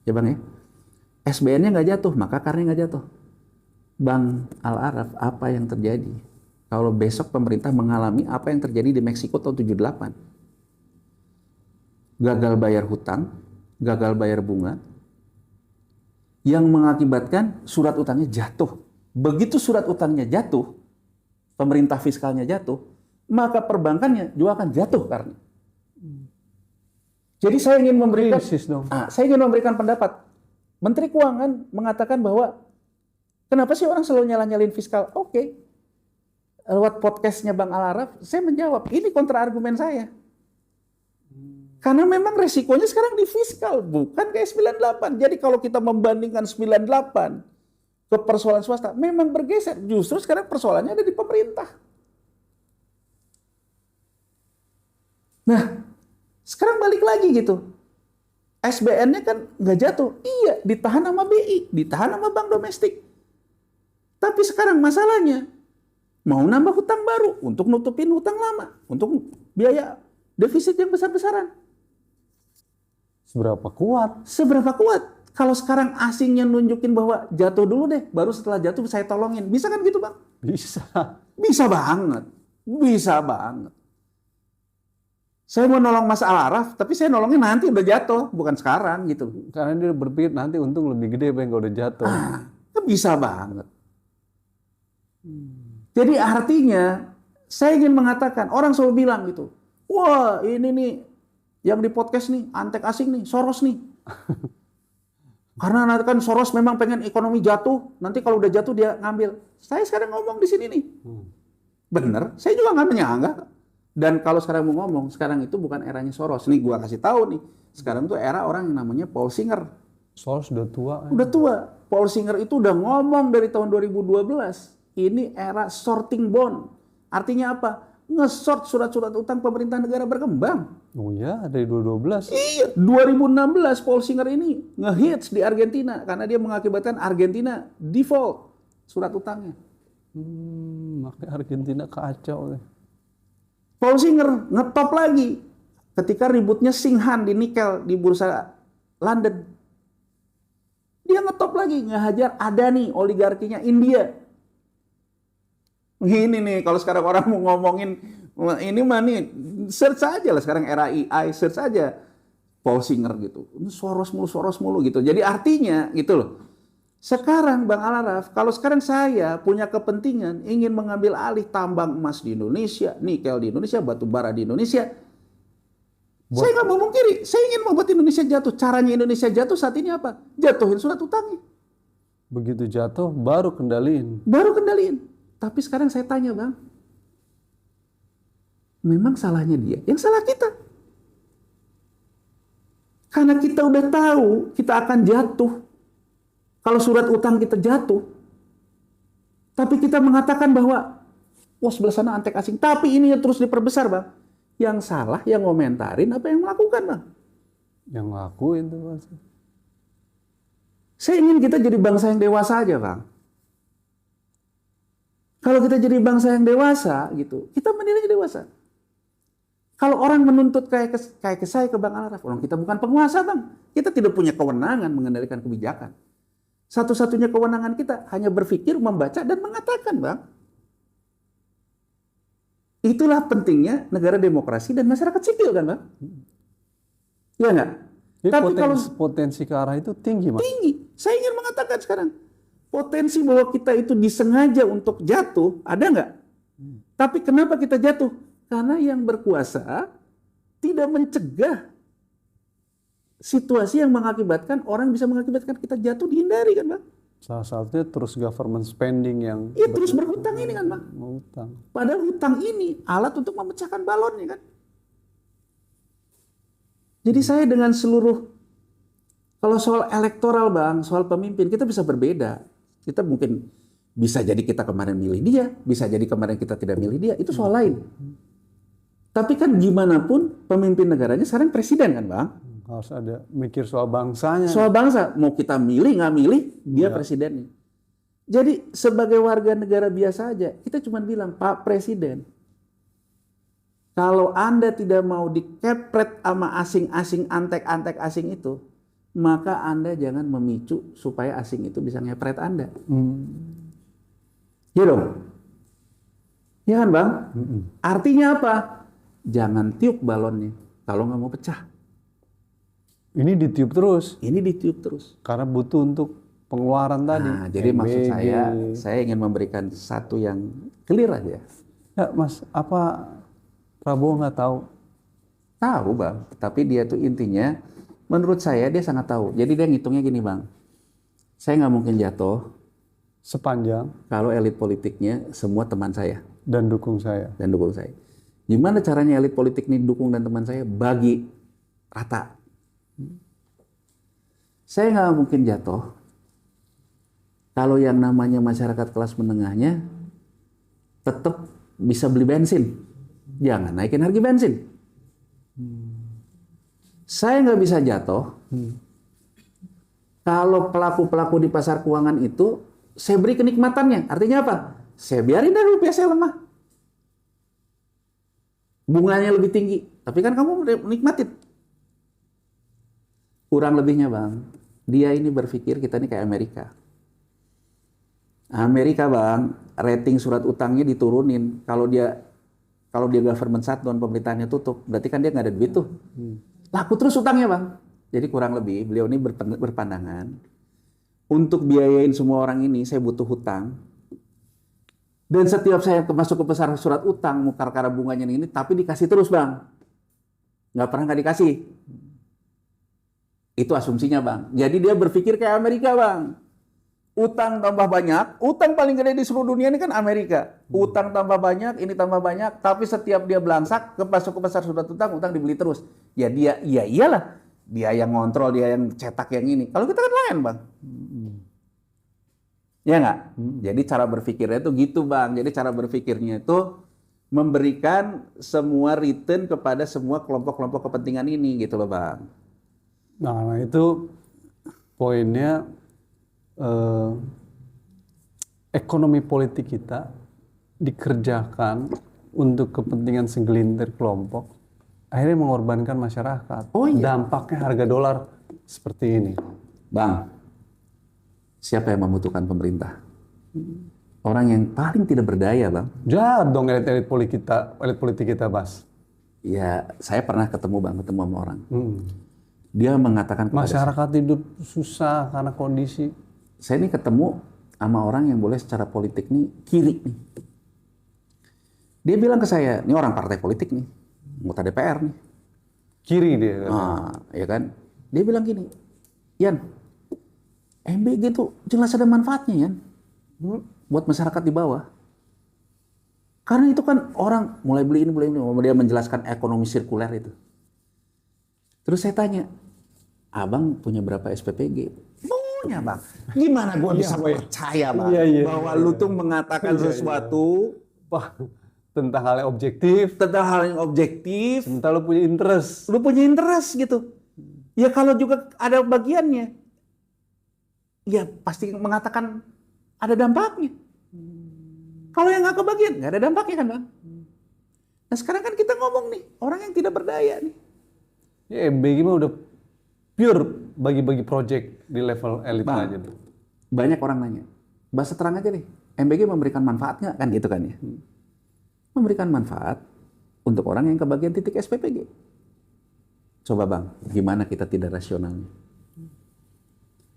Ya, Bang ya? SBN-nya nggak jatuh, maka KAR-nya nggak jatuh. Bang Al-Araf, apa yang terjadi kalau besok pemerintah mengalami apa yang terjadi di Meksiko tahun 78? Gagal bayar hutang, gagal bayar bunga, yang mengakibatkan surat utangnya jatuh. Begitu surat utangnya jatuh, pemerintah fiskalnya jatuh, maka perbankannya juga akan jatuh karena. Jadi saya ingin memberikan, saya ingin memberikan pendapat. Menteri Keuangan mengatakan bahwa kenapa sih orang selalu nyala-nyalin fiskal? Oke. Lewat podcastnya Bang Al-Araf, saya menjawab, ini kontra argumen saya. Karena memang resikonya sekarang di fiskal, bukan kayak 98. Jadi kalau kita membandingkan 98 ke persoalan swasta, memang bergeser. Justru sekarang persoalannya ada di pemerintah. Nah, sekarang balik lagi gitu. SBN-nya kan nggak jatuh. Iya, ditahan sama BI, ditahan sama bank domestik. Tapi sekarang masalahnya, mau nambah hutang baru untuk nutupin hutang lama, untuk biaya defisit yang besar-besaran. Seberapa kuat? Seberapa kuat? Kalau sekarang asingnya nunjukin bahwa jatuh dulu deh, baru setelah jatuh saya tolongin. Bisa kan gitu, Bang? Bisa. Bisa banget. Bisa banget. Saya mau nolong Mas Al-Araf, tapi saya nolongnya nanti udah jatuh, bukan sekarang gitu. Karena dia berpikir nanti untung lebih gede Bang kalau udah jatuh. Bisa banget. Jadi artinya, saya ingin mengatakan, orang selalu bilang gitu, wah ini nih, yang di podcast nih, antek asing nih, Soros nih. Karena nanti kan Soros memang pengen ekonomi jatuh, nanti kalau udah jatuh dia ngambil. Saya sekarang ngomong di sini nih. Bener, saya juga nggak menyangka. Dan kalau sekarang mau ngomong, sekarang itu bukan eranya Soros. Nih gua kasih tahu nih, sekarang tuh era orang yang namanya Paul Singer. Soros udah tua. Udah tua. Paul Singer itu udah ngomong dari tahun 2012. Ini era sorting bond. Artinya apa? Nge-sort surat-surat utang pemerintah negara berkembang. Oh ya, dari 2012. Iya, 2016 Paul Singer ini nge-hits di Argentina karena dia mengakibatkan Argentina default surat utangnya. Makanya Argentina kacau. Paul Singer ngetop lagi ketika ributnya Singhan di nikel di bursa London. Dia ngetop lagi, ngehajar Adani, oligarkinya India. Ini nih, kalau sekarang orang mau ngomongin, ini mah nih, search aja lah sekarang era AI, search aja Paul Singer gitu. Ini Soros mulu gitu. Jadi artinya gitu loh. Sekarang Bang Al-Araf, kalau sekarang saya punya kepentingan ingin mengambil alih tambang emas di Indonesia, nikel di Indonesia, batu bara di Indonesia, Saya nggak mau mungkiri, saya ingin membuat Indonesia jatuh. Caranya Indonesia jatuh saat ini apa? Jatuhin surat utangnya. Begitu jatuh, baru kendaliin. Baru kendaliin. Tapi sekarang saya tanya Bang, memang salahnya dia? Yang salah kita. Karena kita udah tahu kita akan jatuh. Kalau surat utang kita jatuh. Tapi kita mengatakan bahwa, wah sebelah sana antek asing. Tapi ini terus diperbesar Bang. Yang salah yang ngomentarin apa yang melakukan Bang? Yang ngelakuin tuh Mas. Saya ingin kita jadi bangsa yang dewasa aja Bang. Kalau kita jadi bangsa yang dewasa gitu, kita menilai dewasa. Kalau orang menuntut kayak ke saya, ke Bang Al-Araf, orang kita bukan penguasa Bang. Kita tidak punya kewenangan mengendalikan kebijakan. Satu-satunya kewenangan kita hanya berpikir, membaca, dan mengatakan Bang. Itulah pentingnya negara demokrasi dan masyarakat sipil kan Bang? Iya nggak? Jadi Tapi kalau potensi ke arah itu tinggi Mas. tinggi, saya ingin mengatakan sekarang, potensi bahwa kita itu disengaja untuk jatuh, ada nggak? Tapi kenapa kita jatuh? Karena yang berkuasa tidak mencegah situasi yang mengakibatkan orang bisa mengakibatkan kita jatuh, dihindari kan Bang? Salah satunya terus government spending yang Iya terus berhutang ini kan Bang? utang. Padahal hutang ini alat untuk memecahkan balonnya kan? Jadi saya dengan seluruh, kalau soal elektoral Bang, soal pemimpin, kita bisa berbeda. Kita mungkin bisa jadi kita kemarin milih dia, bisa jadi kemarin kita tidak milih dia, itu soal lain. Tapi kan gimana pun pemimpin negaranya sekarang presiden kan Bang? Harus ada mikir soal bangsanya. Soal bangsa, mau kita milih nggak milih, dia presidennya. Jadi sebagai warga negara biasa aja, kita cuma bilang, Pak Presiden, kalau Anda tidak mau dikepret sama asing-asing, antek-antek asing itu, maka Anda jangan memicu supaya asing itu bisa ngepret Anda. Iya dong? Iya kan Bang? Artinya apa? Jangan tiup balonnya kalau nggak mau pecah. Ini ditiup terus. Ini ditiup terus. Karena butuh untuk pengeluaran tadi. Nah, jadi maksud MBG. saya ingin memberikan satu yang clear aja. Ya Mas, apa Prabowo nggak tahu? Tahu Bang, tapi dia tuh intinya, menurut saya dia sangat tahu. Jadi dia ngitungnya gini Bang, saya nggak mungkin jatuh Sepanjang kalau elit politiknya semua teman saya dan dukung saya. dan dukung saya. Gimana caranya elit politik ini dukung dan teman saya? Bagi rata. Saya nggak mungkin jatuh kalau yang namanya masyarakat kelas menengahnya tetap bisa beli bensin. Jangan naikin harga bensin. Saya nggak bisa jatuh kalau pelaku-pelaku di pasar keuangan itu saya beri kenikmatannya. Artinya apa? Saya biarin dah rupiah saya lemah. Bunganya lebih tinggi. Tapi kan kamu menikmatin. Kurang lebihnya Bang, dia ini berpikir kita ini kayak Amerika. Amerika Bang, rating surat utangnya diturunin. Kalau dia government shutdown, pemerintahannya tutup, berarti kan dia nggak ada duit tuh. Laku terus utangnya Bang. Jadi kurang lebih beliau ini berpandangan, untuk biayain semua orang ini saya butuh hutang. Dan setiap saya masuk ke pasar surat utang, karena bunganya ini, tapi dikasih terus Bang. Nggak pernah nggak dikasih. Itu asumsinya Bang. Jadi dia berpikir kayak Amerika Bang. Utang tambah banyak, utang paling gede di seluruh dunia ini kan Amerika. Utang tambah banyak, ini tambah banyak, tapi setiap dia belangsak masuk ke pasar surat utang dibeli terus. Ya dia, iyalah. Dia yang ngontrol, dia yang cetak yang ini. Kalau kita kan lain Bang. Ya nggak? Jadi cara berpikirnya itu gitu Bang. Jadi cara berpikirnya itu memberikan semua return kepada semua kelompok-kelompok kepentingan ini gitu loh Bang. Nah itu poinnya, ekonomi politik kita dikerjakan untuk kepentingan segelintir kelompok, akhirnya mengorbankan masyarakat. Oh iya. Dampaknya harga dolar seperti ini. Bang, siapa yang membutuhkan pemerintah? Orang yang paling tidak berdaya Bang. Jahat dong elit politik kita, Bas. Ya, saya pernah ketemu sama orang. Dia mengatakan kepada masyarakat hidup susah karena kondisi. Saya ini ketemu sama orang yang boleh secara politik nih kiri nih. Dia bilang ke saya, ini orang partai politik nih, anggota DPR nih. Kiri dia. Ya kan? Dia bilang gini, Yan, MBG itu jelas ada manfaatnya, Yan, buat masyarakat di bawah. Karena itu kan orang mulai beli ini, dia menjelaskan ekonomi sirkuler itu. Terus saya tanya, abang punya berapa SPPG? Punya, Bang. Gimana gua bisa percaya, Bang, bahwa lu tuh mengatakan sesuatu tentang hal yang objektif. Tentang lu punya interest. Lu punya interest gitu. Ya kalau juga ada bagiannya, ya pasti mengatakan ada dampaknya. Kalau yang nggak kebagian, nggak ada dampaknya kan, Bang? Nah sekarang kan kita ngomong nih, orang yang tidak berdaya nih. Ya MBG mah udah pure bagi-bagi project di level elit aja. Banyak orang nanya, bahasa terang aja nih, MBG memberikan manfaat nggak? Kan gitu kan ya. Memberikan manfaat untuk orang yang kebagian titik SPPG. Coba Bang, gimana kita tidak rasionalnya?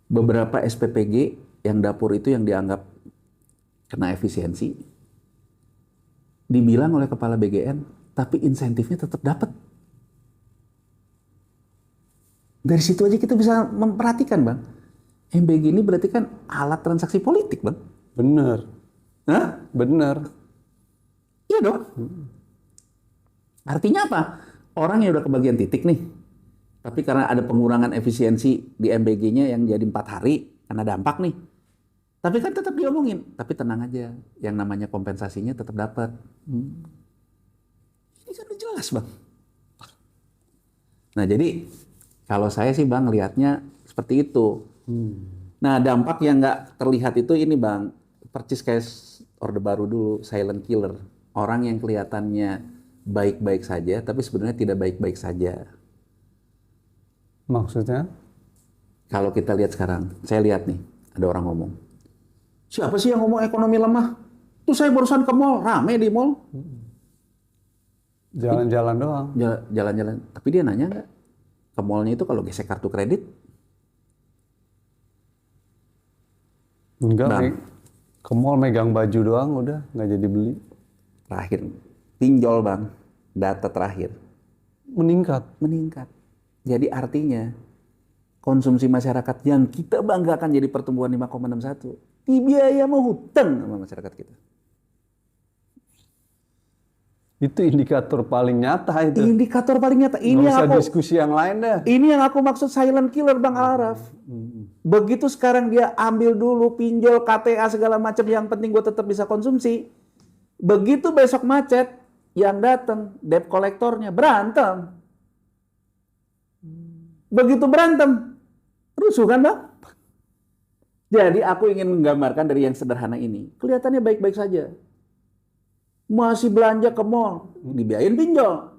Beberapa SPPG yang dapur itu yang dianggap kena efisiensi, dibilang oleh kepala BGN, tapi insentifnya tetap dapat. Dari situ aja kita bisa memperhatikan, Bang. MBG ini berarti kan alat transaksi politik, Bang. Bener. Hah? Bener. Iya dong. Artinya apa? Orang yang udah kebagian titik nih, tapi karena ada pengurangan efisiensi di MBG-nya yang jadi 4 hari, karena dampak nih. Tapi kan tetap diomongin. Tapi tenang aja, yang namanya kompensasinya tetap dapat. Ini kan udah jelas, Bang. Nah jadi, kalau saya sih Bang lihatnya seperti itu. Nah dampak yang nggak terlihat itu ini Bang, percis kayak Orde Baru dulu, silent killer. Orang yang kelihatannya baik-baik saja, tapi sebenarnya tidak baik-baik saja. Maksudnya? Kalau kita lihat sekarang, saya lihat nih, ada orang ngomong. Siapa sih yang ngomong ekonomi lemah? Tuh saya barusan ke mall, rame di mall. Jalan-jalan doang. Jalan-jalan. Tapi dia nanya nggak? Ke mallnya itu kalau gesek kartu kredit? Enggak, ke mall megang baju doang udah, nggak jadi beli. Terakhir, pinjol Bang, data terakhir. Meningkat. Jadi artinya, konsumsi masyarakat yang kita banggakan jadi pertumbuhan 5,61, dibiaya mau hutang sama masyarakat kita. Itu indikator paling nyata itu. Indikator paling nyata. Ini nggak yang usah diskusi yang lain dah. Ini yang aku maksud silent killer Bang Al-Araf. Begitu sekarang dia ambil dulu pinjol, KTA segala macam, yang penting gue tetap bisa konsumsi. Begitu besok macet, yang datang debt kolektornya berantem. Begitu berantem, rusuh kan Bang? Jadi aku ingin menggambarkan dari yang sederhana ini. Kelihatannya baik-baik saja. Masih belanja ke mall, dibiayain pinjol.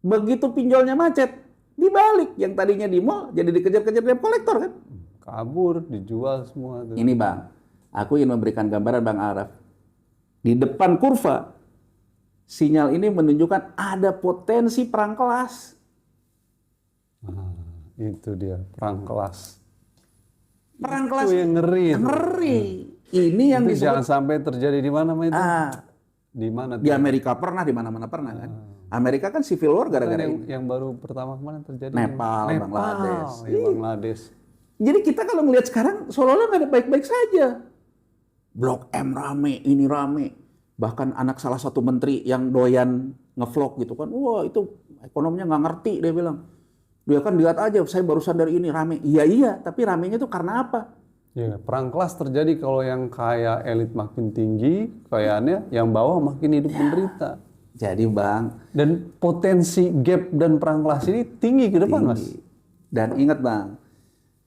Begitu pinjolnya macet, dibalik. Yang tadinya di mall, jadi dikejar-kejar debt kolektor kan? Kabur, dijual semua. Tuh. Ini Bang, aku ingin memberikan gambaran Bang Araf. Di depan kurva, sinyal ini menunjukkan ada potensi perang kelas. Itu dia, perang kelas. Perang kelas itu yang ngeri. Ngeri. Ini yang itu disebut, jangan sampai terjadi di mana itu? Di mana? Di Amerika pernah, di mana-mana pernah kan. Amerika kan civil war gara-gara ini. Yang baru pertama kemarin terjadi Nepal. Bangladesh. Jadi kita kalau melihat sekarang seolah-olah nggak ada baik-baik saja. Blok M rame, ini rame. Bahkan anak salah satu menteri yang doyan ngevlog gitu kan. Wah itu ekonominya nggak ngerti dia bilang. Dia kan lihat aja, saya barusan dari ini rame. Iya, tapi ramenya tuh karena apa? Ya, perang kelas terjadi kalau yang kaya elit makin tinggi, kekayaannya, yang bawah makin hidup menderita. Jadi Bang. Dan potensi gap dan perang kelas ini tinggi ke depan Mas. Dan ingat Bang,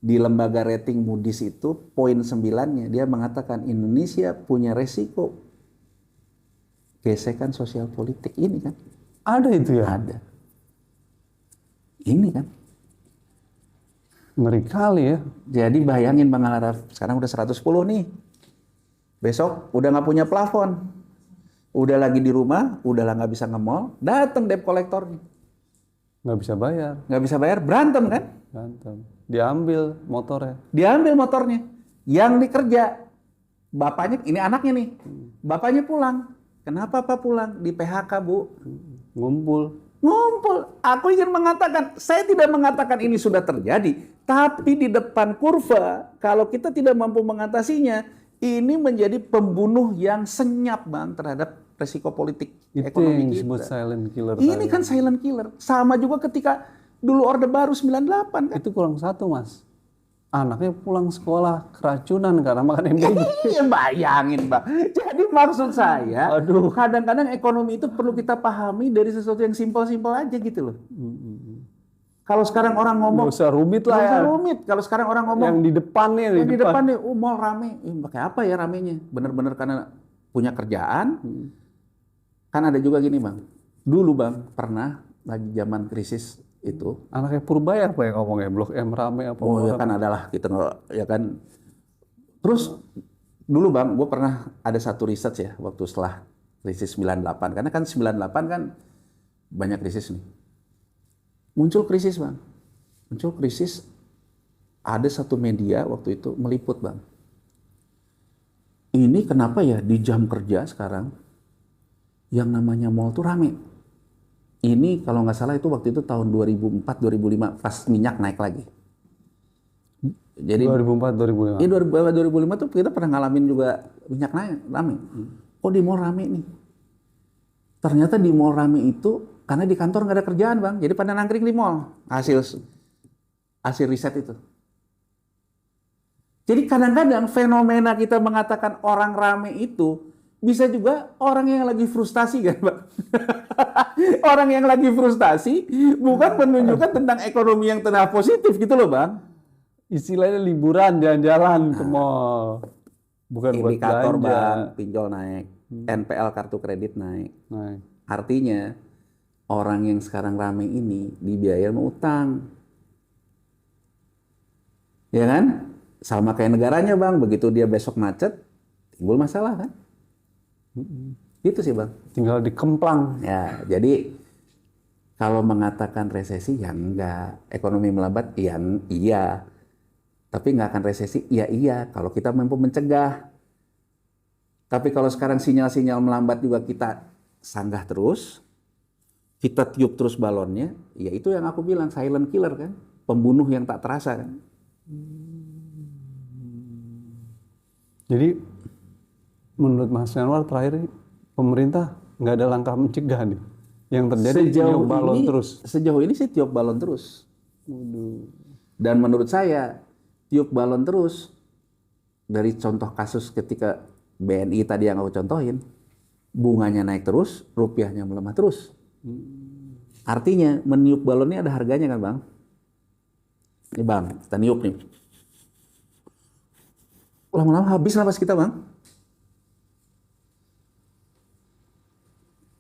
di lembaga rating Moody's itu poin 9-nya dia mengatakan Indonesia punya resiko gesekan sosial politik ini kan. Ada itu ya? Ada. Ini kan. Ngeri kali ya. Jadi bayangin Bang Al-Araf, sekarang udah 110 nih. Besok udah nggak punya plafon. Udah lagi di rumah, udah lah nggak bisa nge-mall, datang debt kolektornya. Nggak bisa bayar. Nggak bisa bayar, berantem kan? Berantem. Diambil motornya. Diambil motornya. Yang dikerja, bapaknya, ini anaknya nih. Bapaknya pulang. Kenapa Pak pulang? Di PHK Bu. Ngumpul. Ngumpul. Aku ingin mengatakan, saya tidak mengatakan ini sudah terjadi, tapi di depan kurva, kalau kita tidak mampu mengatasinya, ini menjadi pembunuh yang senyap, Bang, terhadap resiko politik Itu ekonomi yang kita. disebut silent killer. Ini kan silent killer. Sama juga ketika dulu Orde Baru 98 kan. Itu kurang satu, Mas. Anaknya pulang sekolah keracunan karena makan MBG. Iya, bayangin, Bang. Jadi maksud saya, Aduh. kadang-kadang ekonomi itu perlu kita pahami dari sesuatu yang simpel-simpel aja gitu loh. Kalau sekarang orang ngomong, Nggak usah rumit lah nggak usah ya. rumit. Kalau sekarang orang ngomong, Yang di depan nih, yang di depan nih, mall rame. Pakai apa ya ramenya? Bener-bener karena punya kerjaan. Kan ada juga gini, Bang. Dulu, Bang, pernah lagi zaman krisis itu. Anaknya Purbaya apa yang ngomongnya? Blok M rame apa? Oh ya kan adalah kita ya kan. Terus dulu Bang, gue pernah ada satu riset ya waktu setelah krisis 98. Karena kan 98 kan banyak krisis nih. Muncul krisis, Bang. Muncul krisis, ada satu media waktu itu meliput, Bang. Ini kenapa ya di jam kerja sekarang yang namanya mall tuh rame. Ini kalau nggak salah itu waktu itu tahun 2004-2005 pas minyak naik lagi. Jadi 2004-2005. ini 2005 tuh kita pernah ngalamin juga minyak naik rame. Oh di mall rame nih. Ternyata di mall rame itu karena di kantor nggak ada kerjaan, Bang. Jadi pada nangkring di mall. Hasil riset itu. Jadi kadang-kadang fenomena kita mengatakan orang rame itu bisa juga orang yang lagi frustasi kan, Bang. Orang yang lagi frustasi bukan menunjukkan tentang ekonomi yang tengah positif gitu loh, Bang. Istilahnya liburan jalan-jalan ke mall. Bukan buat Indikator, belanja. Bang, pinjol naik, NPL kartu kredit naik. Nah, Artinya orang yang sekarang rame ini dibiayai sama utang. Ya kan? Sama kayak negaranya, Bang, begitu dia besok macet, timbul masalah kan? Gitu sih, Bang. tinggal dikemplang. Ya, jadi kalau mengatakan resesi ya enggak, ekonomi melambat ya iya. Tapi nggak akan resesi, ya iya kalau kita mampu mencegah. Tapi kalau sekarang sinyal-sinyal melambat juga kita sanggah terus, kita tiup terus balonnya, ya itu yang aku bilang silent killer kan, pembunuh yang tak terasa kan. Jadi menurut Mas Yanwar terakhir pemerintah nggak ada langkah mencegah nih. Yang terjadi tiup balon terus. Sejauh ini sih tiup balon terus. Dan menurut saya tiup balon terus dari contoh kasus ketika BNI tadi yang aku contohin, bunganya naik terus, rupiahnya melemah terus. Artinya meniup balonnya ada harganya kan, Bang? Ini, Bang, kita niup nih. Lama-lama habis napas kita, Bang.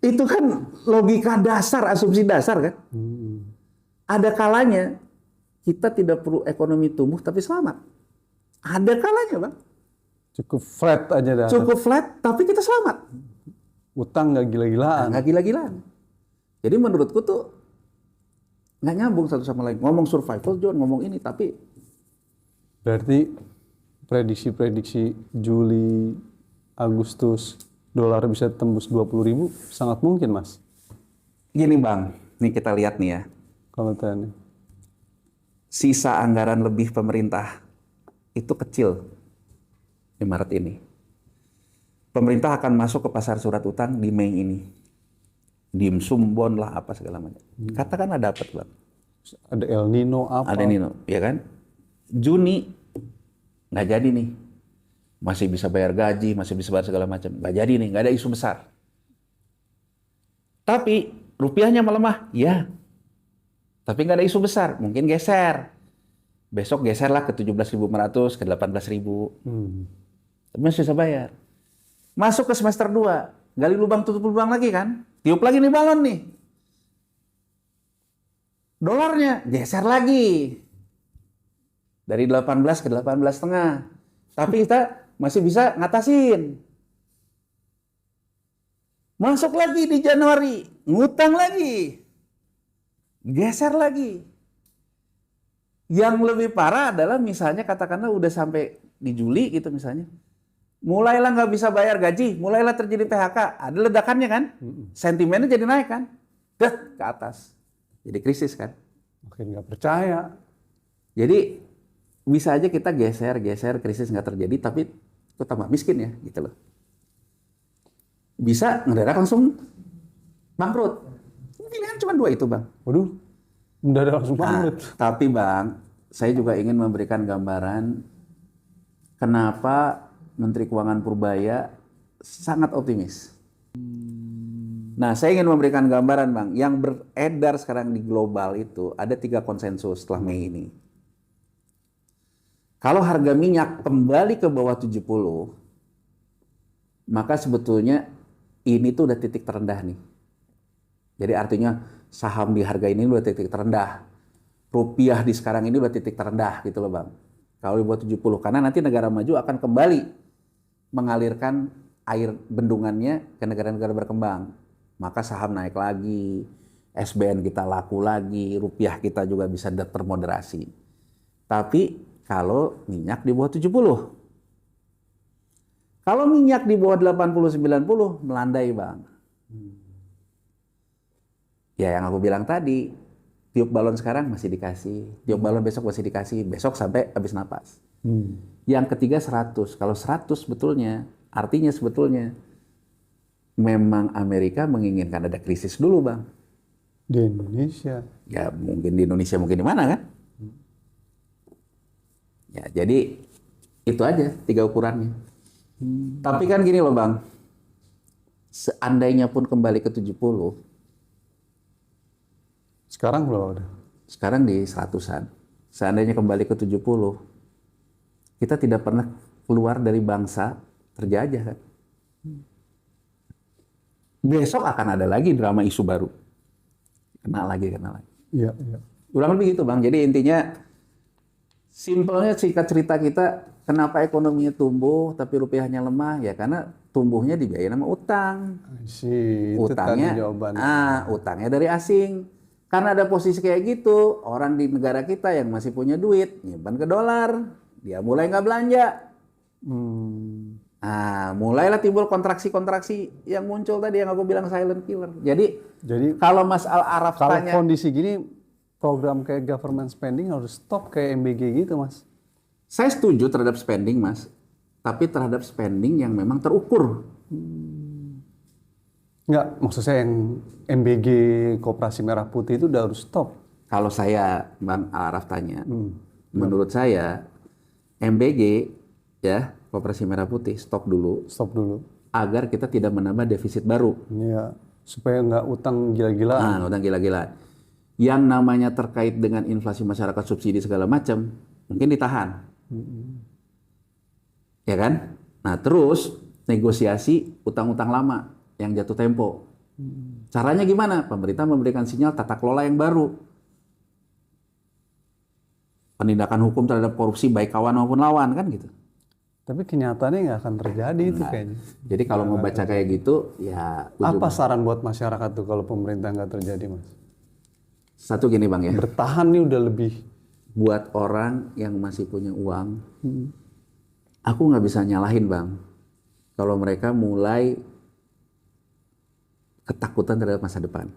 Itu kan logika dasar, asumsi dasar kan? Ada kalanya kita tidak perlu ekonomi tumbuh tapi selamat. Ada kalanya, Bang. Cukup flat aja dah. Cukup flat tapi kita selamat. Utang nggak gila-gilaan. Nggak gila-gilaan. Jadi menurutku tuh nggak nyambung satu sama lain. Ngomong survival, John, ngomong ini, tapi Berarti prediksi-prediksi Juli, Agustus, dolar bisa tembus 20.000 sangat mungkin, Mas. gini, Bang. Nih kita lihat nih ya. Kalau tanya. Sisa anggaran lebih pemerintah itu kecil di Maret ini. Pemerintah akan masuk ke pasar surat utang di Mei ini. Dimsum, bond lah, apa segala macam. Katakanlah dapat, Bang. Ada El Nino apa? Ada Nino, ya kan? Juni nggak jadi nih. Masih bisa bayar gaji, masih bisa bayar segala macam. Nggak jadi nih, nggak ada isu besar. Tapi rupiahnya melemah, ya. Tapi nggak ada isu besar, mungkin geser. Besok geserlah ke 17.500, ke 18.000. Tapi masih bisa bayar. Masuk ke semester 2, gali lubang tutup lubang lagi kan? Tiup lagi nih balon nih. Dolarnya geser lagi. Dari 18 ke 18,5. Tapi kita masih bisa ngatasin. Masuk lagi di Januari, ngutang lagi. Geser lagi. Yang lebih parah adalah misalnya katakanlah udah sampai di Juli gitu misalnya. Mulailah nggak bisa bayar gaji, mulailah terjadi PHK. Ada ledakannya kan? Sentimennya jadi naik kan? ke atas. Jadi krisis kan. Makin nggak percaya. Jadi bisa aja kita geser, krisis nggak terjadi, tapi itu tambah miskin ya, gitu loh. Bisa ngedadak langsung bangkrut. Pilihan cuma 2 itu, Bang. Waduh, udah ada langsung bangkrut. Tapi Bang, saya juga ingin memberikan gambaran kenapa Menteri Keuangan Purbaya sangat optimis. Nah, saya ingin memberikan gambaran, Bang. Yang beredar sekarang di global itu ada 3 konsensus setelah Mei ini. Kalau harga minyak kembali ke bawah 70, maka sebetulnya ini tuh udah titik terendah nih. Jadi artinya saham di harga ini udah titik terendah. Rupiah di sekarang ini udah titik terendah gitu loh, Bang. Kalau di bawah 70, karena nanti negara maju akan kembali mengalirkan air bendungannya ke negara-negara berkembang. Maka saham naik lagi, SBN kita laku lagi, rupiah kita juga bisa termoderasi. Tapi kalau minyak di bawah 70. Kalau minyak di bawah 80-90 melandai, Bang. Ya yang aku bilang tadi, tiup balon sekarang masih dikasih, tiup balon besok masih dikasih, besok sampai habis napas. Yang ketiga 100. Kalau 100 sebetulnya, artinya sebetulnya memang Amerika menginginkan ada krisis dulu, Bang. Di Indonesia. Ya mungkin di Indonesia, mungkin di mana kan? Ya jadi itu aja 3 ukurannya. Tapi kan gini loh, Bang. Seandainya pun kembali ke 70, Sekarang berapa udah? sekarang di 100-an. Seandainya kembali ke 70, kita tidak pernah keluar dari bangsa terjajah kan. Besok akan ada lagi drama isu baru. Kena lagi. Iya, iya. Kurang lebih gitu, Bang. Jadi intinya, simpelnya singkat cerita kita, kenapa ekonominya tumbuh tapi rupiahnya lemah? Ya karena tumbuhnya dibiayain sama utang. Itu Utangnya, tadi jawabannya. utangnya dari asing. Karena ada posisi kayak gitu, orang di negara kita yang masih punya duit, nyimpan ke dolar, dia mulai nggak belanja. Nah, mulailah timbul kontraksi-kontraksi yang muncul tadi yang aku bilang silent killer. Jadi kalau Mas Al-Araf Kalau tanya, kondisi gini, program kayak government spending harus stop kayak MBG gitu, Mas. saya setuju terhadap spending, Mas, tapi terhadap spending yang memang terukur. Enggak, maksud saya yang MBG Koperasi Merah Putih itu udah harus stop. Kalau saya, Bang Al-Araf tanya, menurut saya MBG ya Koperasi Merah Putih stop dulu Stop dulu. agar kita tidak menambah defisit baru. Iya, supaya nggak utang gila-gilaan. Nah, utang gila-gilaan. Yang namanya terkait dengan inflasi masyarakat, subsidi segala macam, mungkin ditahan. Ya kan? Nah, terus negosiasi utang-utang lama yang jatuh tempo. Caranya gimana? Pemerintah memberikan sinyal tata kelola yang baru. Penindakan hukum terhadap korupsi baik kawan maupun lawan, kan gitu. Tapi kenyataannya nggak akan terjadi itu kayaknya. Jadi kalau mau baca kayak gitu, ya Apa saran buat masyarakat tuh kalau pemerintah nggak terjadi, Mas? satu gini, Bang ya. Bertahan nih udah lebih. Buat orang yang masih punya uang, aku nggak bisa nyalahin, Bang, kalau mereka mulai ketakutan terhadap masa depan.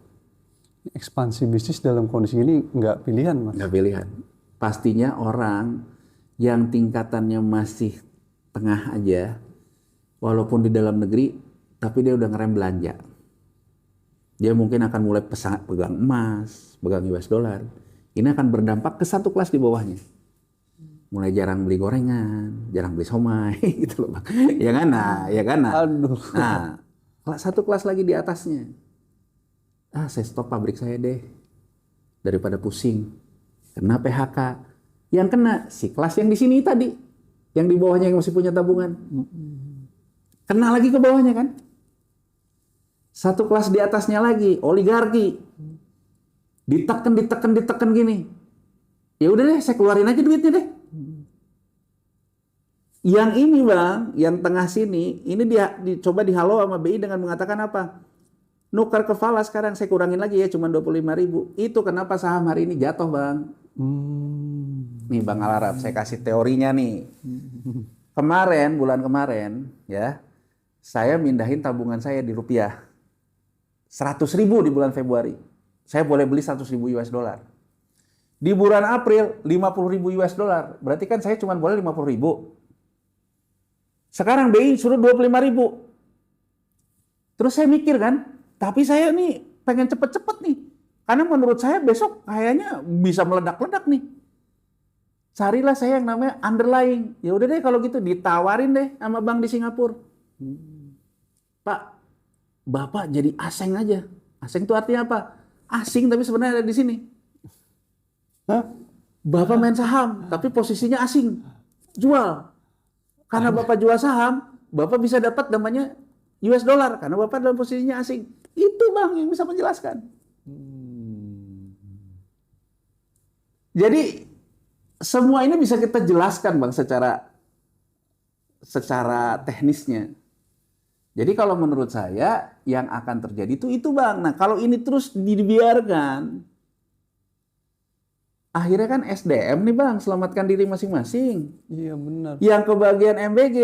Ekspansi bisnis dalam kondisi ini nggak pilihan, Mas. Nggak pilihan. Pastinya orang yang tingkatannya masih tengah aja, walaupun di dalam negeri, tapi dia udah ngerem belanja. Dia mungkin akan mulai pegang emas, pegang US dollar. Ini akan berdampak ke satu kelas di bawahnya. Mulai jarang beli gorengan, jarang beli somai, gitu loh, Bang. Ya kan? Nah, ya kan? Nah. Aduh. Nah, satu kelas lagi di atasnya. Saya stop pabrik saya deh. Daripada pusing. Kena PHK. Yang kena si kelas yang di sini tadi. Yang di bawahnya yang masih punya tabungan. Kena lagi ke bawahnya kan. Satu kelas di atasnya lagi, oligarki. Ditekan gini. Ya udah deh, saya keluarin aja duitnya deh. Yang ini, Bang, yang tengah sini, ini dicoba dihalau sama BI dengan mengatakan apa? Nukar ke falas sekarang saya kurangin lagi ya, cuma 25.000. Itu kenapa saham hari ini jatuh, Bang. Nih Bang Al-Araf, saya kasih teorinya nih. Bulan kemarin, ya, saya mindahin tabungan saya di rupiah. 100.000 di bulan Februari. saya boleh beli 100.000 US dollar. Di bulan April 50.000 US dollar. Berarti kan saya cuma boleh 50.000. Sekarang BI suruh 25.000. Terus saya mikir kan, tapi saya nih pengen cepet-cepet nih. Karena menurut saya besok kayaknya bisa meledak-ledak nih. Carilah saya yang namanya underlying. Ya udah deh kalau gitu ditawarin deh sama bank di Singapura. Pak, Bapak jadi asing aja. Asing itu artinya apa? Asing tapi sebenarnya ada di sini. Hah? Bapak main saham tapi posisinya asing. Jual. Karena Bapak jual saham, Bapak bisa dapat namanya US dollar karena Bapak dalam posisinya asing. Itu Bang yang bisa menjelaskan. Jadi semua ini bisa kita jelaskan Bang secara teknisnya. Jadi kalau menurut saya yang akan terjadi itu Bang. Nah, kalau ini terus dibiarkan akhirnya kan SDM nih Bang, selamatkan diri masing-masing. Iya benar. Yang kebagian MBG,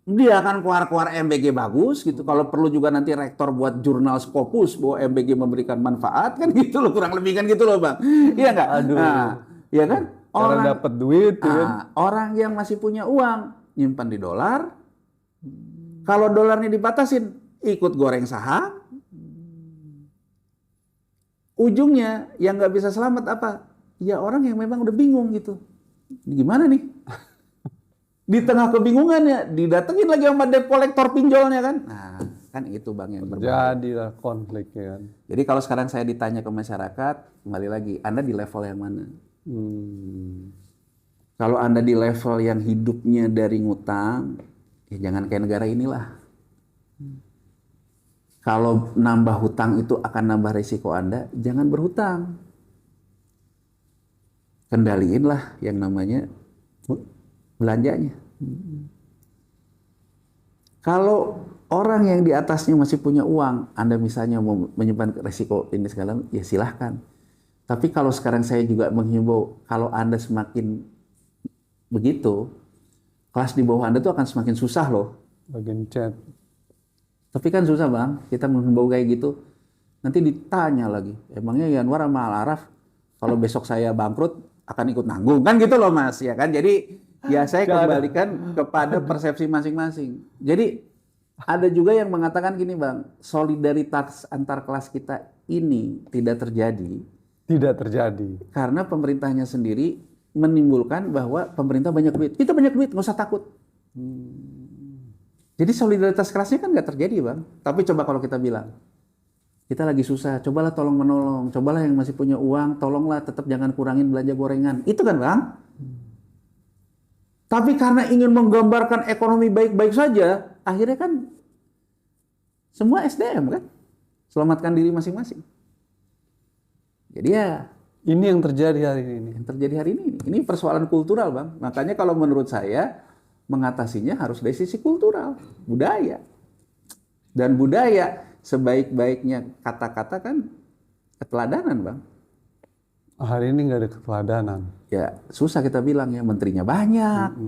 dia akan keluar-keluar MBG bagus gitu. Kalau perlu juga nanti rektor buat jurnal Scopus bahwa MBG memberikan manfaat kan gitu loh, kurang lebih kan gitu loh Bang. Iya nggak? Aduh. Nah, iya kan? Cara dapat duit kan. Orang yang masih punya uang nyimpan di dolar. Kalau dolarnya dibatasin, ikut goreng saham. Ujungnya yang nggak bisa selamat apa? Ya orang yang memang udah bingung gitu. Gimana nih? Di tengah kebingungannya, didatengin lagi sama debt collector pinjolnya kan? Nah, kan itu Bang yang berbahaya. Jadilah konflik ya kan. Jadi kalau sekarang saya ditanya ke masyarakat, kembali lagi, Anda di level yang mana? Kalau Anda di level yang hidupnya dari ngutang, ya jangan kayak negara inilah. Kalau nambah hutang itu akan nambah risiko Anda, jangan berhutang. Kendaliinlah yang namanya belanjanya. Kalau orang yang di atasnya masih punya uang, Anda misalnya mau menyimpan risiko ini segala, ya silahkan. Tapi kalau sekarang saya juga menghimbau, kalau Anda semakin begitu, kelas di bawah Anda tuh akan semakin susah loh. Bagian chat. Tapi kan susah Bang, kita menghimbau kayak gitu. Nanti ditanya lagi, emangnya Yanwar sama Al-Araf, kalau besok saya bangkrut, akan ikut nanggung kan gitu loh Mas ya kan. Jadi ya saya kembalikan kepada persepsi masing-masing. Jadi ada juga yang mengatakan gini Bang, solidaritas antar kelas kita ini tidak terjadi. Tidak terjadi. Karena pemerintahnya sendiri menimbulkan bahwa pemerintah banyak duit. Kita banyak duit, nggak usah takut. Jadi solidaritas kelasnya kan nggak terjadi Bang. Tapi coba kalau kita bilang, kita lagi susah, cobalah tolong menolong, cobalah yang masih punya uang, tolonglah tetap jangan kurangin belanja gorengan. Itu kan Bang. Tapi karena ingin menggambarkan ekonomi baik-baik saja, akhirnya kan semua SDM kan. Selamatkan diri masing-masing. Jadi ya. Ini yang terjadi hari ini. Yang terjadi hari ini. Ini persoalan kultural Bang. Makanya kalau menurut saya, mengatasinya harus dari sisi kultural, budaya. Dan budaya sebaik-baiknya kata-kata kan keteladanan Bang. Hari ini nggak ada keteladanan. Ya susah kita bilang ya, menterinya banyak.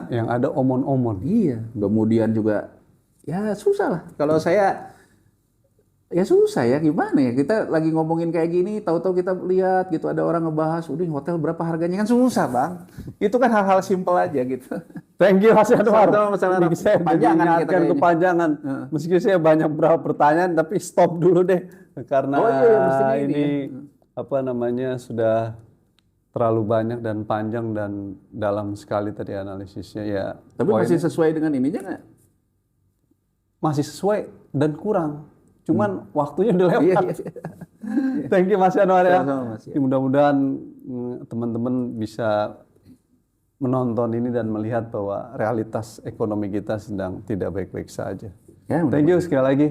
Yang ada omon-omon. Iya. Kemudian juga ya susah lah. Kalau saya ya susah ya, gimana ya, kita lagi ngomongin kayak gini, tahu-tahu kita lihat gitu ada orang ngebahas, udah hotel berapa harganya, kan susah Bang. Itu kan hal-hal simpel aja gitu. Thank you Mas Yanwar. Ini Saya kepanjangan kita kayaknya. kepanjangan. Meski saya banyak berapa pertanyaan, tapi stop dulu deh karena mestinya ini apa namanya sudah terlalu banyak dan panjang dan dalam sekali tadi analisisnya ya. Tapi masih sesuai dengan ininya nggak? Masih sesuai dan kurang. Cuman waktunya udah lewat. Iya. Thank you Mas Yanwar ya. Sama-sama, Mas, ya. Mudah-mudahan teman-teman bisa menonton ini dan melihat bahwa realitas ekonomi kita sedang tidak baik-baik saja. Ya, Thank you sekali lagi.